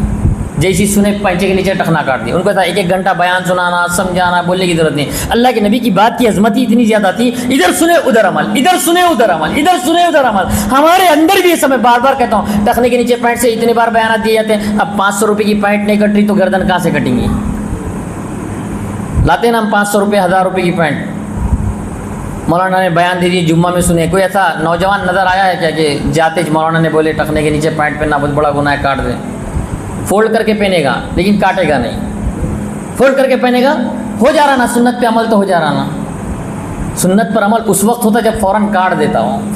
جیسی سنے پینچے کے نیچے ٹخنا کاٹ دیا. ان کو تھا 1 گھنٹہ بیان سنانا, سمجھانا, بولنے کی ضرورت نہیں. اللہ کے نبی کی بات کی عظمت ہی اتنی زیادہ تھی, ادھر سنے ادھر عمل, ادھر سنے ادھر عمل, ادھر سنے ادھر عمل. ہمارے اندر بھی یہ میں بار بار کہتا ہوں, ٹخنے کے نیچے پینٹ سے اتنے بار بیانات دیے جاتے ہیں. اب 500 روپے کی پینٹ نہیں کٹ رہی تو گردن کہاں سے کٹیں گی؟ لاتے ہیں نا ہم 500 روپے 1000 روپے کی پینٹ. مولانا نے بیان دے دی, جمعہ میں سنے. کوئی ایسا نوجوان نظر آیا ہے کیا کہ جاتے مولانا نے بولے ٹخنے کے نیچے پینٹ پہننا بہت بڑا گناہ ہے, کاٹ دیں؟ فولڈ کر کے پہنے گا لیکن کاٹے گا نہیں. فولڈ کر کے پہنے گا, ہو جا رہا نا سنت پہ عمل, تو ہو جا رہا نا. سنت پر عمل اس وقت ہوتا جب فوراً کاٹ دیتا ہوں.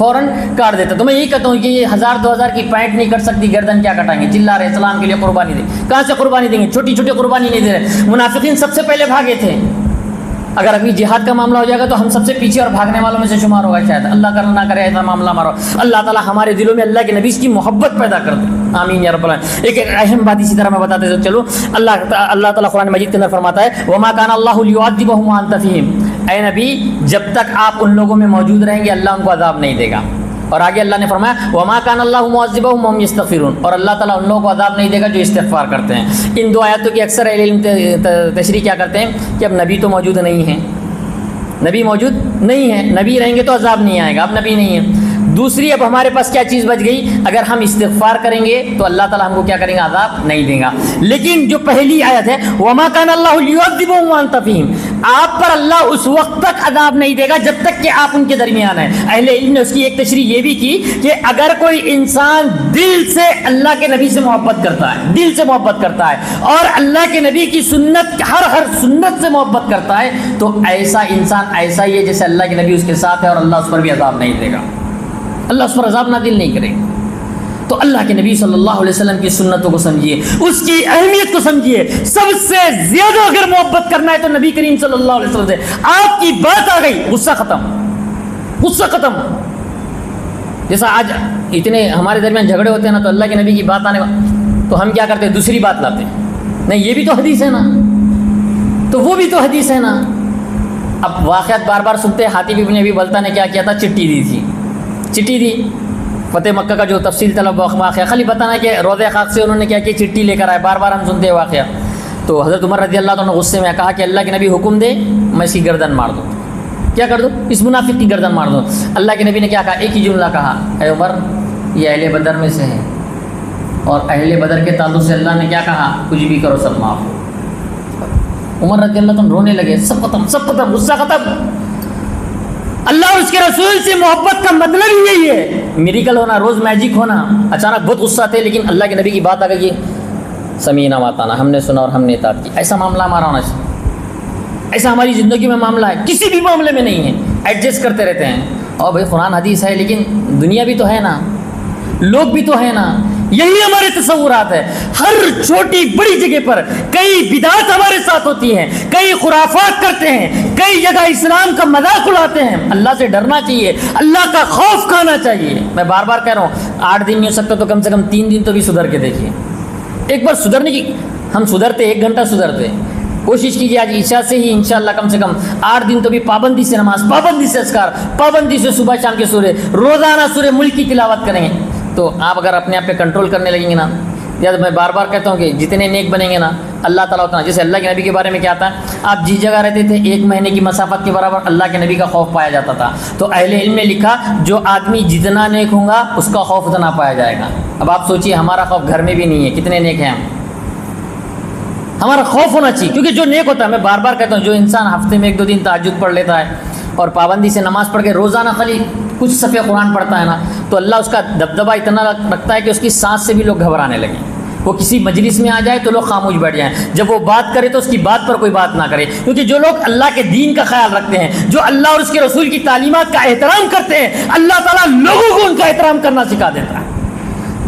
تو میں یہی کہتا ہوں کہ یہ 1000-2000 کی پینٹ نہیں کٹ سکتی, گردن کیا کٹائیں گے؟ چلا رہے اسلام کے لیے قربانی دیں. کہاں سے قربانی دیں گے؟ چھوٹی چھوٹی قربانی نہیں دے رہے. منافقین سب سے پہلے بھاگے تھے. اگر ابھی جہاد کا معاملہ ہو جائے گا تو ہم سب سے پیچھے اور بھاگنے والوں میں سے شمار ہوگا شاید. اللہ کرنا نہ کرے ایسا معاملہ ہمارا. اللہ تعالیٰ ہمارے دلوں میں اللہ کے نبی کی محبت پیدا کر دے. آمین یا رب العالمین. ایک اہم بات اسی طرح میں بتاتے چلو. اللہ تعالیٰ قرآن مجید کے اندر فرماتا ہے وما کان اللہ لیعذبہم وانت فیہم, اے نبی جب تک آپ ان لوگوں میں موجود رہیں گے اللہ ان کو عذاب نہیں دے گا. اور آگے اللہ نے فرمایا وما کان اللہ معذبہم وہم یستغفرون, اور اللہ تعالیٰ ان لوگوں کو عذاب نہیں دے گا جو استغفار کرتے ہیں. ان 2 آیاتوں کی اکثر اہل علم تشریح کیا کرتے ہیں کہ اب نبی تو موجود نہیں ہیں, نبی موجود نہیں ہے, نبی رہیں گے تو عذاب نہیں آئے گا, اب نبی نہیں ہے. دوسری اب ہمارے پاس کیا چیز بچ گئی؟ اگر ہم استغفار کریں گے تو اللہ تعالیٰ ہم کو کیا کریں گے؟ عذاب نہیں دیں گا. لیکن جو پہلی آیت ہے وما کان اللہ لیعذبہم وانت فیہم, آپ پر اللہ اس وقت تک عذاب نہیں دے گا جب تک کہ آپ ان کے درمیان ہیں. اہل علم نے اس کی ایک تشریح یہ بھی کی کہ اگر کوئی انسان دل سے اللہ کے نبی سے محبت کرتا ہے, دل سے محبت کرتا ہے, اور اللہ کے نبی کی سنت ہر سنت سے محبت کرتا ہے, تو ایسا انسان ایسا ہی ہے جیسے اللہ کے نبی اس کے ساتھ ہے, اور اللہ اس پر بھی عذاب نہیں دے گا, اللہ اس پر عذاب نازل نہیں کرے گا. تو اللہ کے نبی صلی اللہ علیہ وسلم کی سنتوں کو سمجھیے, اس کی اہمیت کو سمجھیے. سب سے زیادہ اگر محبت کرنا ہے تو نبی کریم صلی اللہ علیہ وسلم سے. آپ کی بات آ گئی, غصہ ختم. جیسا آج اتنے ہمارے درمیان جھگڑے ہوتے ہیں نا, تو اللہ کے نبی کی بات آنے تو ہم کیا کرتے ہیں؟ دوسری بات لاتے ہیں. نہیں, یہ بھی تو حدیث ہے نا, تو وہ بھی تو حدیث ہے نا. اب واقعات بار بار سنتے ہیں. حاتب ابن ابی بلتہ نے کیا کیا تھا؟ چٹھی دی. فتح مکہ کا جو تفصیل طلب واقعہ, خالی بتانا کہ روضہ خاک سے انہوں نے کیا چٹھی لے کر آئے. بار بار ہم سنتے ہیں واقعہ. تو حضرت عمر رضی اللہ عنہ غصے میں کہا کہ اللہ کے نبی حکم دے میں اس کی گردن مار دوں. کیا کر دوں؟ اس منافق کی گردن مار دوں. اللہ کے نبی نے کیا کہا؟ ایک ہی جملہ کہا, اے عمر یہ اہل بدر میں سے ہے, اور اہل بدر کے تعلق سے اللہ نے کیا کہا؟ کچھ بھی کرو سب معاف. عمر رضی اللہ عنہ رونے لگے. سب ختم, غصہ ختم. اللہ اور اس کے رسول سے محبت کا مطلب ہی یہی ہے. میریکل ہونا، روز میجک ہونا، اچانک بہت غصہ تھے لیکن اللہ کے نبی کی بات آ گئی، سمینا واتانا، ہم نے سنا اور ہم نے اطاعت کی. ایسا معاملہ ہمارا ہونا چاہیے. ایسا ہماری زندگی میں معاملہ ہے، کسی بھی معاملے میں نہیں ہے. ایڈجسٹ کرتے رہتے ہیں. اور بھائی قرآن حدیث ہے لیکن دنیا بھی تو ہے نا، لوگ بھی تو ہے نا. یہی ہمارے تصورات ہے. ہر چھوٹی بڑی جگہ پر کئی بدعات ہمارے ساتھ ہوتی ہیں، کئی خرافات کرتے ہیں، کئی جگہ اسلام کا مذاق اڑاتے ہیں. اللہ سے ڈرنا چاہیے، اللہ کا خوف کھانا چاہیے. میں بار بار کہہ رہا ہوں 8 دن نہیں ہو سکتا تو کم سے کم 3 دن تو بھی سدھر کے دیکھیے. ایک بار سدھرنے کی، ہم سدھرتے 1 گھنٹہ سدھرتے، کوشش کیجیے آج عشاء سے ہی انشاءاللہ کم سے کم 8 دن تو بھی پابندی سے نماز، پابندی سے اذکار، پابندی سے صبح شام کے سورے، روزانہ سورے ملک کی تلاوت کریں گے تو آپ اگر اپنے آپ پہ کنٹرول کرنے لگیں گے نا. یا میں بار بار کہتا ہوں کہ جتنے نیک بنیں گے نا اللہ تعالیٰ اتنا. جیسے اللہ کے نبی کے بارے میں کیا تھا، آپ جس جگہ رہتے تھے 1 مہینے کی مسافت کے برابر اللہ کے نبی کا خوف پایا جاتا تھا. تو اہل علم نے لکھا جو آدمی جتنا نیک ہوگا اس کا خوف اتنا پایا جائے گا. اب آپ سوچیے ہمارا خوف گھر میں بھی نہیں ہے، کتنے نیک ہیں ہم. ہمارا خوف ہونا چاہیے کیونکہ جو نیک ہوتا ہے، میں بار بار کہتا ہوں جو انسان ہفتے میں 1-2 دن تہجد پڑھ لیتا ہے اور پابندی سے نماز پڑھ کے روزانہ خالی کچھ صفحے قرآن پڑھتا ہے نا، تو اللہ اس کا دبدبہ اتنا رکھتا ہے کہ اس کی سانس سے بھی لوگ گھبرانے لگیں. وہ کسی مجلس میں آ جائے تو لوگ خاموش بیٹھ جائیں، جب وہ بات کرے تو اس کی بات پر کوئی بات نہ کرے. کیونکہ جو لوگ اللہ کے دین کا خیال رکھتے ہیں، جو اللہ اور اس کے رسول کی تعلیمات کا احترام کرتے ہیں، اللہ تعالیٰ لوگوں کو ان کا احترام کرنا سکھا دیتا ہے.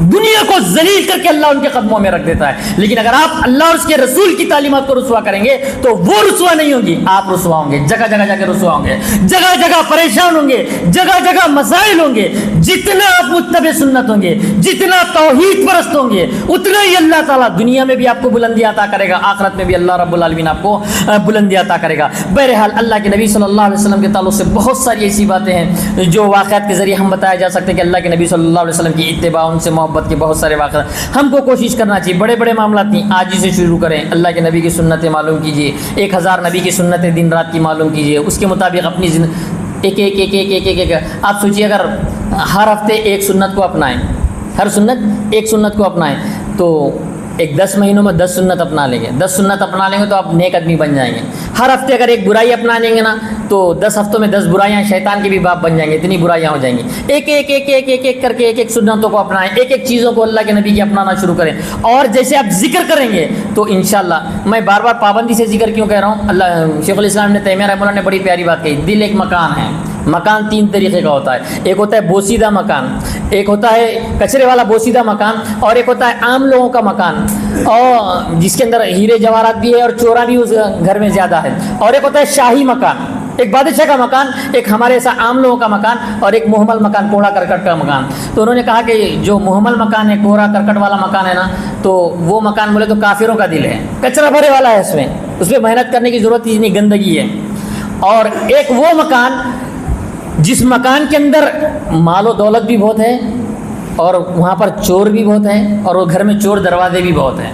دنیا کو ذلیل کر کے اللہ ان کے قدموں میں رکھ دیتا ہے. لیکن اگر آپ اللہ اور اس کے رسول کی تعلیمات کو رسوا کریں گے تو وہ رسوا نہیں ہوگی، آپ رسوا ہوں گے. جگہ جگہ جا کے رسوا ہوں گے، جگہ جگہ پریشان ہوں گے، جگہ جگہ مسائل ہوں گے. جتنا آپ متبع سنت ہوں گے، جتنا توحید پرست ہوں گے، اتنا ہی اللہ تعالیٰ دنیا میں بھی آپ کو بلندی عطا کرے گا، آخرت میں بھی اللہ رب العالمین آپ کو بلندی عطا کرے گا. بہرحال اللہ کے نبی صلی اللہ علیہ وسلم کے تعلق سے بہت ساری ایسی باتیں ہیں جو واقعات کے ذریعے ہم بتایا جا سکتے ہیں کہ اللہ کے نبی صلی اللہ علیہ وسلم کی اتباع، ان سے محبت کے بہت سارے واقعات. ہم کو کوشش کرنا چاہیے، بڑے بڑے معاملات نہیں، آج ہی سے شروع کریں. اللہ کے نبی کی سنتیں معلوم کیجیے، 1000 نبی کی سنتیں دن رات کی معلوم کیجیے، اس کے مطابق اپنی ایک آپ سوچیے اگر ہر ہفتے ایک سنت کو اپنائیں، ہر سنت ایک سنت کو اپنائیں تو ایک 10 مہینوں میں 10 سنت اپنا لیں گے. 10 سنت اپنا لیں گے تو آپ نیک آدمی بن جائیں گے. ہر ہفتے اگر ایک برائی اپنا لیں گے نا تو 10 ہفتوں میں 10 برائیاں شیطان کے بھی باپ بن جائیں گے، اتنی برائیاں ہو جائیں گی. ایک کر کے ایک سنتوں کو اپنائیں، ایک چیزوں کو اللہ کے نبی کی اپنانا شروع کریں. اور جیسے آپ ذکر کریں گے تو انشاءاللہ، میں بار بار پابندی سے ذکر کیوں کہہ رہا ہوں، اللہ شیخ الاسلام ابن تیمیہ رحمہ اللہ نے بڑی پیاری بات کہی. دل ایک مکان ہے. مکان 3 طریقے کا ہوتا ہے. ایک ہوتا ہے بوسیدہ مکان، ایک ہوتا ہے کچرے والا بوسیدہ مکان، اور ایک ہوتا ہے عام لوگوں کا مکان، اور جس کے اندر ہیرے جواہرات بھی ہے اور چورا بھی اس گھر میں زیادہ ہے. اور ایک ہوتا ہے شاہی مکان، ایک بادشاہ کا مکان، ایک ہمارے ایسا عام لوگوں کا مکان، اور ایک محمل مکان، کوڑا کرکٹ کا مکان. تو انہوں نے کہا کہ جو محمل مکان ہے، کوڑا کرکٹ والا مکان ہے نا، تو وہ مکان بولے تو کافروں کا دل ہے، کچرا بھرے والا ہے، اس میں محنت کرنے کی ضرورت ہی نہیں، گندگی ہے. اور ایک وہ مکان جس مکان کے اندر مال و دولت بھی بہت ہے اور وہاں پر چور بھی بہت ہیں اور وہ گھر میں چور دروازے بھی بہت ہیں،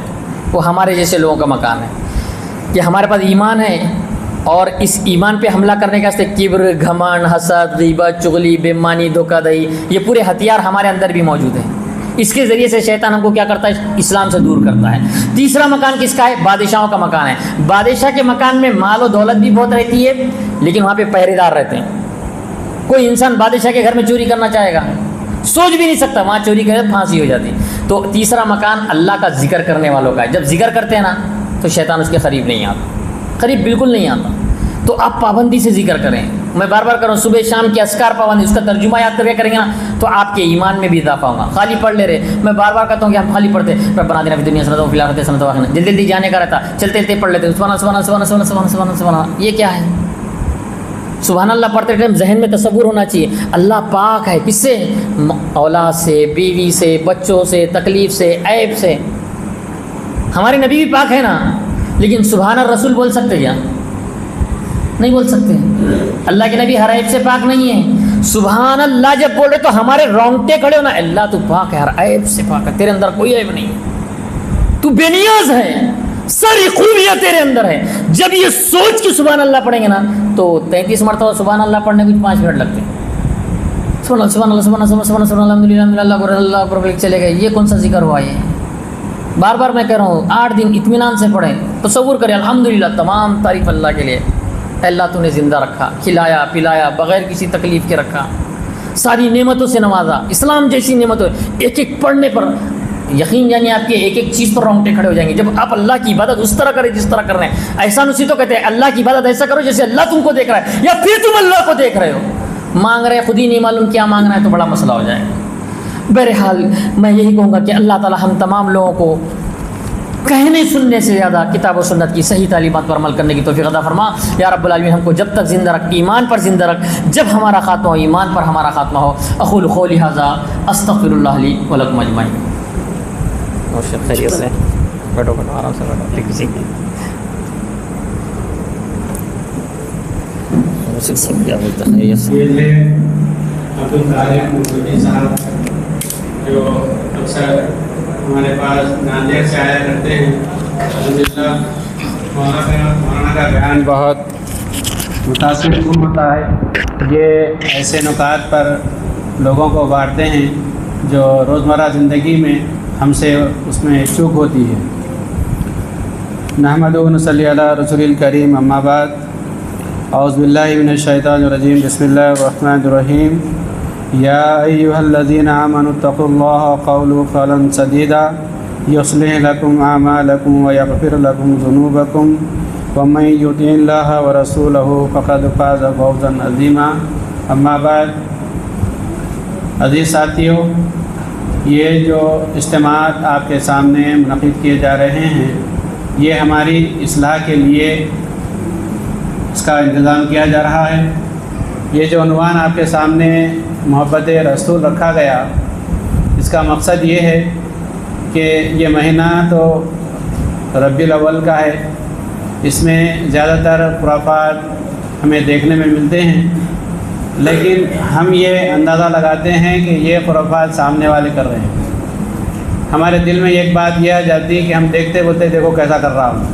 وہ ہمارے جیسے لوگوں کا مکان ہے. کہ ہمارے پاس ایمان ہے اور اس ایمان پہ حملہ کرنے کا کبر، گھمنڈ، حسد، غیبت، چغلی، بے ایمانی، دھوکہ دہی، یہ پورے ہتھیار ہمارے اندر بھی موجود ہیں. اس کے ذریعے سے شیطان ہم کو کیا کرتا ہے، اسلام سے دور کرتا ہے. تیسرا مکان کس کا ہے، بادشاہوں کا مکان ہے. بادشاہ کے مکان میں مال و دولت بھی بہت رہتی ہے لیکن وہاں پہ پہرے دار رہتے ہیں. کوئی انسان بادشاہ کے گھر میں چوری کرنا چاہے گا، سوچ بھی نہیں سکتا، وہاں چوری کرے پھانسی ہو جاتی. تو تیسرا مکان اللہ کا ذکر کرنے والوں کا ہے. جب ذکر کرتے ہیں نا تو شیطان اس کے قریب نہیں آتا، قریب بالکل نہیں آتا. تو آپ پابندی سے ذکر کریں. میں بار بار کروں، صبح شام کے اذکار پابندی، اس کا ترجمہ یاد کر کے کریں گے نا تو آپ کے ایمان میں بھی اضافہ ہوگا. خالی پڑھ لے رہے، میں بار بار کہتا ہوں کہ ہم خالی پڑھتے ربنا آتنا فی الدنیا حسنۃ وفی الآخرۃ حسنۃ وقنا، جلدی جلدی جانے کا رہتا، چلتے چلتے پڑھ لیتے سبحان اللہ سبحان اللہ سبحان اللہ سبحان اللہ سبحان اللہ سبحان اللہ. یہ کیا ہے؟ سبحان اللہ پڑھتے ٹائم ذہن میں تصور ہونا چاہیے اللہ پاک ہے. کس سے؟ اولاد سے، بیوی سے، بچوں سے، تکلیف سے، عیب سے. ہمارے نبی بھی پاک ہے نا، لیکن سبحان الرسول بول سکتے کیا؟ نہیں بول سکتے. اللہ کے نبی ہر عیب سے پاک نہیں ہے. سبحان اللہ جب بول رہے تو ہمارے رونگٹے کھڑے ہونا، اللہ تو پاک ہے، ہر عیب سے پاک ہے، تیرے اندر کوئی عیب نہیں ہے، تو بے نیاز ہے، ساری خوبیاں تیرے اندر ہے. جب یہ سوچ کے سبحان اللہ پڑھیں گے نا تو 33 مرتبہ سبحان اللہ پڑھنے کو 5 منٹ لگتے ہیں. سبحان اللہ سبحان اللہ سبحان اللہ سبحان اللہ سبحان اللہ الحمدللہ اللہ اکبر اللہ اکبر چلے گئے. یہ کون سا ذکر ہوا؟ یہ بار بار میں کہہ رہا ہوں 8 دن اطمینان سے پڑھیں. تصور کریں الحمدللہ، تمام تعریف اللہ کے لیے. اے اللہ تو نے زندہ رکھا، کھلایا پلایا، بغیر کسی تکلیف کے رکھا، ساری نعمتوں سے نوازا، اسلام جیسی نعمتوں، ایک ایک پڑھنے پر یقین یعنی آپ کے ایک ایک چیز پر رونگٹے کھڑے ہو جائیں گے جب آپ اللہ کی عبادت اس طرح کریں جس طرح کر رہے ہیں۔ احسان اسی تو کہتے ہیں اللہ کی عبادت ایسا کرو جیسے اللہ تم کو دیکھ رہا ہے، یا پھر تم اللہ کو دیکھ رہے ہو۔ مانگ رہے خود ہی نہیں معلوم کیا مانگنا ہے تو بڑا مسئلہ ہو جائے گا۔ بہرحال میں یہی کہوں گا کہ اللہ تعالی ہم تمام لوگوں کو کہنے سننے سے زیادہ کتاب و سنت کی صحیح تعلیمات پر عمل کرنے کی توفیق عطا فرما۔ یا رب العالمین ہم کو جب تک زندہ رکھ، ایمان پر زندہ رکھ، جب ہمارا خاتمہ ہو ایمان پر ہمارا خاتمہ ہو۔ اقول قولی ھذا استغفر اللہ لی ولکم اجمعین۔ خیریت سے بیٹھو آرام سے بیٹھو، کسی یہ تھے عبدالخالق مصطفی صاحب جو اکثر ہمارے پاس ناندیڑ سے آیا کرتے ہیں۔ الحمدللہ مولانا کا بیان بہت متاثر کن ہوتا ہے۔ یہ ایسے نکات پر لوگوں کو ابھارتے ہیں جو روزمرہ زندگی میں ہم سے اس میں چوک ہوتی ہے۔ نحمدہ و نصلی علی رسول الکریم، اما بعد، اعوذ باللہ من الشیطان الرجیم، بسم اللہ الرحمن الرحیم۔ یا ایہا الذین آمنوا اتقوا اللہ وقولوا قولا سدیدا یصلح لکم اعمالکم ویغفر لکم ذنوبکم ومن یطع اللہ ورسولہ فقد فاز فوزا عظیما۔ اما بعد، عزیز ساتھیو، یہ جو اجتماعات آپ کے سامنے منعقد کیے جا رہے ہیں یہ ہماری اصلاح کے لیے اس کا انتظام کیا جا رہا ہے۔ یہ جو عنوان آپ کے سامنے محبت رسول رکھا گیا، اس کا مقصد یہ ہے کہ یہ مہینہ تو ربیع الاول کا ہے، اس میں زیادہ تر خرافات ہمیں دیکھنے میں ملتے ہیں، لیکن ہم یہ اندازہ لگاتے ہیں کہ یہ خرافات سامنے والے کر رہے ہیں۔ ہمارے دل میں ایک بات یہ آ جاتی ہے کہ ہم دیکھتے بولتے دیکھو کیسا کر رہا ہوں۔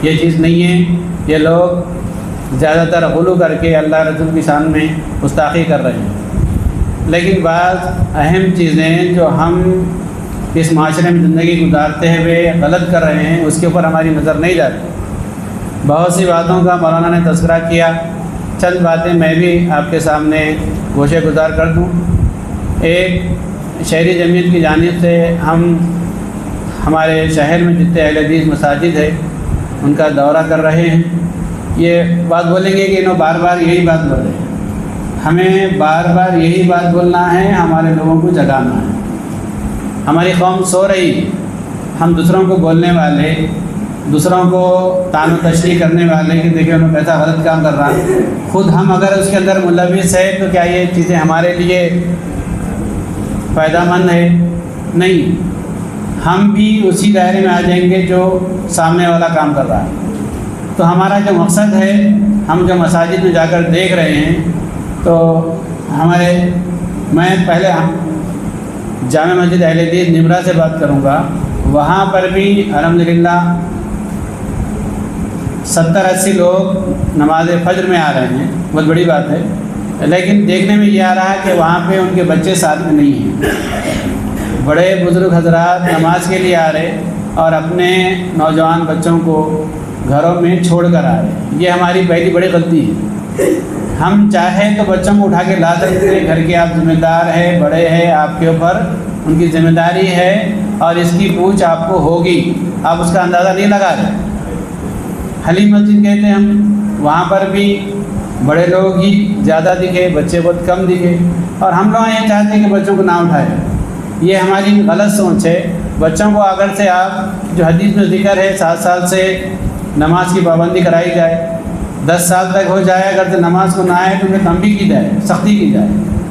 یہ چیز نہیں ہے، یہ لوگ زیادہ تر غلو کر کے اللہ رسول کی شان میں گستاخی کر رہے ہیں۔ لیکن بعض اہم چیزیں جو ہم اس معاشرے میں زندگی گزارتے ہوئے غلط کر رہے ہیں اس کے اوپر ہماری نظر نہیں جاتی۔ بہت سی باتوں کا مولانا نے تذکرہ کیا، چند باتیں میں بھی آپ کے سامنے گوشے گزار کر دوں۔ ایک شہری جمعیت کی جانب سے ہم ہمارے شہر میں جتنے اہل حدیث مساجد ہے ان کا دورہ کر رہے ہیں۔ یہ بات بولیں گے کہ انہوں بار بار یہی بات بول رہے ہیں، ہمیں بار بار یہی بات بولنا ہے، ہمارے لوگوں کو جگانا ہے۔ ہماری قوم سو رہی ہے، ہم دوسروں کو بولنے والے، دوسروں کو تان و تشریح کرنے والے کہ دیکھیں انہوں کیسا غلط کام کر رہا ہے، خود ہم اگر اس کے اندر ملوث ہے تو کیا یہ چیزیں ہمارے لیے فائدہ مند ہے؟ نہیں، ہم بھی اسی دائرے میں آ جائیں گے جو سامنے والا کام کر رہا ہے۔ تو ہمارا جو مقصد ہے، ہم جو مساجد میں جا کر دیکھ رہے ہیں تو میں پہلے جامع مسجد اہل حدیث نمرا سے بات کروں گا، وہاں پر بھی الحمدللہ 70-80 لوگ نماز فجر میں آ رہے ہیں، بہت بڑی بات ہے، لیکن دیکھنے میں یہ آ رہا ہے کہ وہاں پہ ان کے بچے ساتھ میں نہیں ہیں۔ بڑے بزرگ حضرات نماز کے لیے آ رہے اور اپنے نوجوان بچوں کو گھروں میں چھوڑ کر آ رہے ہیں۔ یہ ہماری پہلی بڑی غلطی ہے۔ ہم چاہیں تو بچوں کو اٹھا کے لا سکتے ہیں، گھر کے آپ ذمہ دار ہیں، بڑے ہیں، آپ کے اوپر ان کی ذمہ داری ہے اور اس کی پوچھ آپ کو ہوگی، آپ اس کا اندازہ نہیں لگا رہے۔ حلیم مسجد کہتے ہیں ہم، وہاں پر بھی بڑے لوگ ہی زیادہ دکھے، بچے بہت کم دکھے، اور ہم لوگ یہ چاہتے ہیں کہ بچوں کو نہ اٹھائیں۔ یہ ہماری غلط سوچ ہے۔ بچوں کو اگر سے آپ جو حدیث میں ذکر ہے 7 سال سے نماز کی پابندی کرائی جائے، 10 سال تک ہو جائے، اگر سے نماز کو نہ آئے تو انہیں تنبیہ کی جائے، سختی کی جائے،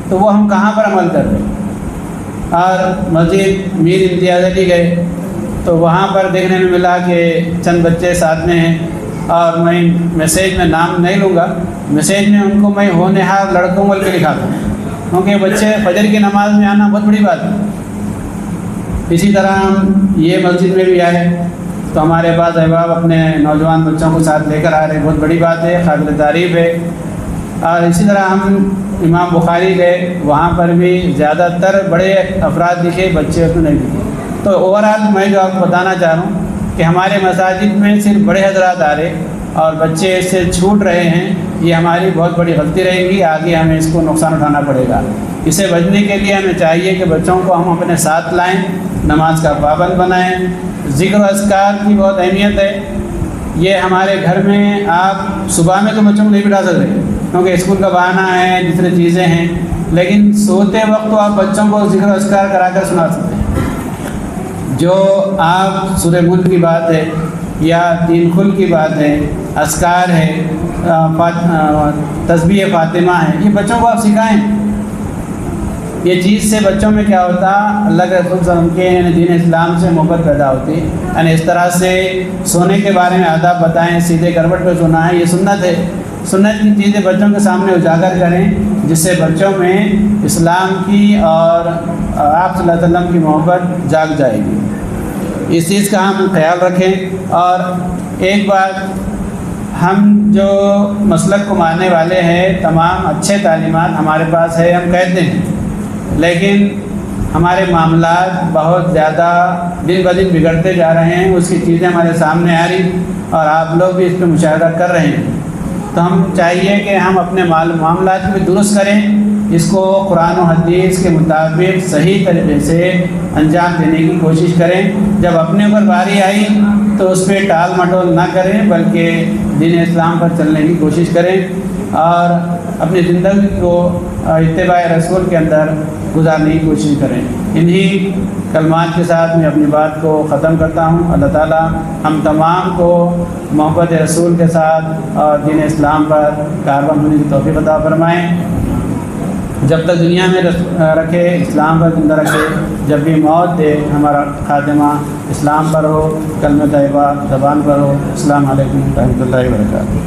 تو وہ ہم کہاں پر عمل کر رہے ہیں۔ اور مسجد میر امتیاز علی گئے تو وہاں پر دیکھنے میں ملا کہ چند بچے ساتھ میں ہیں، اور میں میسیج میں نام نہیں لوں گا، میسیج میں ان کو میں ہونہار لڑکوں بول کے لکھا تھا، کیونکہ بچے فجر کی نماز میں آنا بہت بڑی بات ہے۔ اسی طرح ہم یہ مسجد میں بھی آئے تو ہمارے پاس احباب اپنے نوجوان بچوں کو ساتھ لے کر آ رہے، بہت بڑی بات ہے، قابل تعریف ہے۔ اور اسی طرح ہم امام بخاری گئے، وہاں پر بھی زیادہ تر بڑے افراد دکھے، بچے اس میں نہیں دکھے۔ تو اوورآل میں جو آپ کو بتانا چاہ رہا ہوں کہ ہمارے مساجد میں صرف بڑے حضرات آ رہے، اور بچے اس سے چھوٹ رہے ہیں، یہ ہماری بہت بڑی غلطی رہے گی، آگے ہمیں اس کو نقصان اٹھانا پڑے گا۔ اسے بچنے کے لیے ہمیں چاہیے کہ بچوں کو ہم اپنے ساتھ لائیں، نماز کا پابند بنائیں۔ ذکر و اذکار کی بہت اہمیت ہے، یہ ہمارے گھر میں آپ صبح میں تو بچوں کو نہیں بٹھا سکتے کیونکہ اسکول کا بہانہ ہے، دوسری چیزیں ہیں، لیکن سوتے وقت تو آپ بچوں کو ذکر و اذکار کرا کر سنا سکتے ہیں۔ جو آپ سورہ ملک کی بات ہے یا تین کھل کی بات ہے، اذکار ہے، تسبیح فاطمہ ہے، یہ بچوں کو آپ سکھائیں۔ یہ چیز سے بچوں میں کیا ہوتا، اللہ کے رسول صلی اللہ علیہ وسلم کے یعنی دین اسلام سے محبت پیدا ہوتی، یعنی اس طرح سے سونے کے بارے میں آداب بتائیں، سیدھے کروٹ پہ سونا ہے، یہ سنت ہے۔ سنت کی چیزیں بچوں کے سامنے اجاگر کریں، جس سے بچوں میں اسلام کی اور آپ صلی اللہ علیہ وسلم کی محبت جاگ جائے گی۔ اس چیز کا ہم خیال رکھیں۔ اور ایک بات، ہم جو مسلک کو ماننے والے ہیں، تمام اچھے تعلیمات ہمارے پاس ہے، ہم کہتے ہیں، لیکن ہمارے معاملات بہت زیادہ دن بدن بگڑتے جا رہے ہیں، اس کی چیزیں ہمارے سامنے آ رہی اور آپ لوگ بھی اس پہ مشاہدہ کر رہے ہیں۔ تو ہم چاہیے کہ ہم اپنے معاملات کو بھی درست کریں، اس کو قرآن و حدیث کے مطابق صحیح طریقے سے انجام دینے کی کوشش کریں۔ جب اپنے اوپر باری آئی تو اس پہ ٹال مٹول نہ کریں، بلکہ دین اسلام پر چلنے کی کوشش کریں اور اپنی زندگی کو اتباع رسول کے اندر گزارنے کی کوشش کریں۔ انہی کلمات کے ساتھ میں اپنی بات کو ختم کرتا ہوں۔ اللہ تعالیٰ ہم تمام کو محبت رسول کے ساتھ اور دین اسلام پر کاربن ہونے کی توفیق عطا فرمائیں۔ جب تک دنیا میں رکھے، اسلام پر زندہ رکھے، جب بھی موت دے ہمارا خاتمہ اسلام پر ہو، کلمہ طیبہ زبان پر ہو۔ السلام علیکم ورحمۃ اللہ وبرکاتہ۔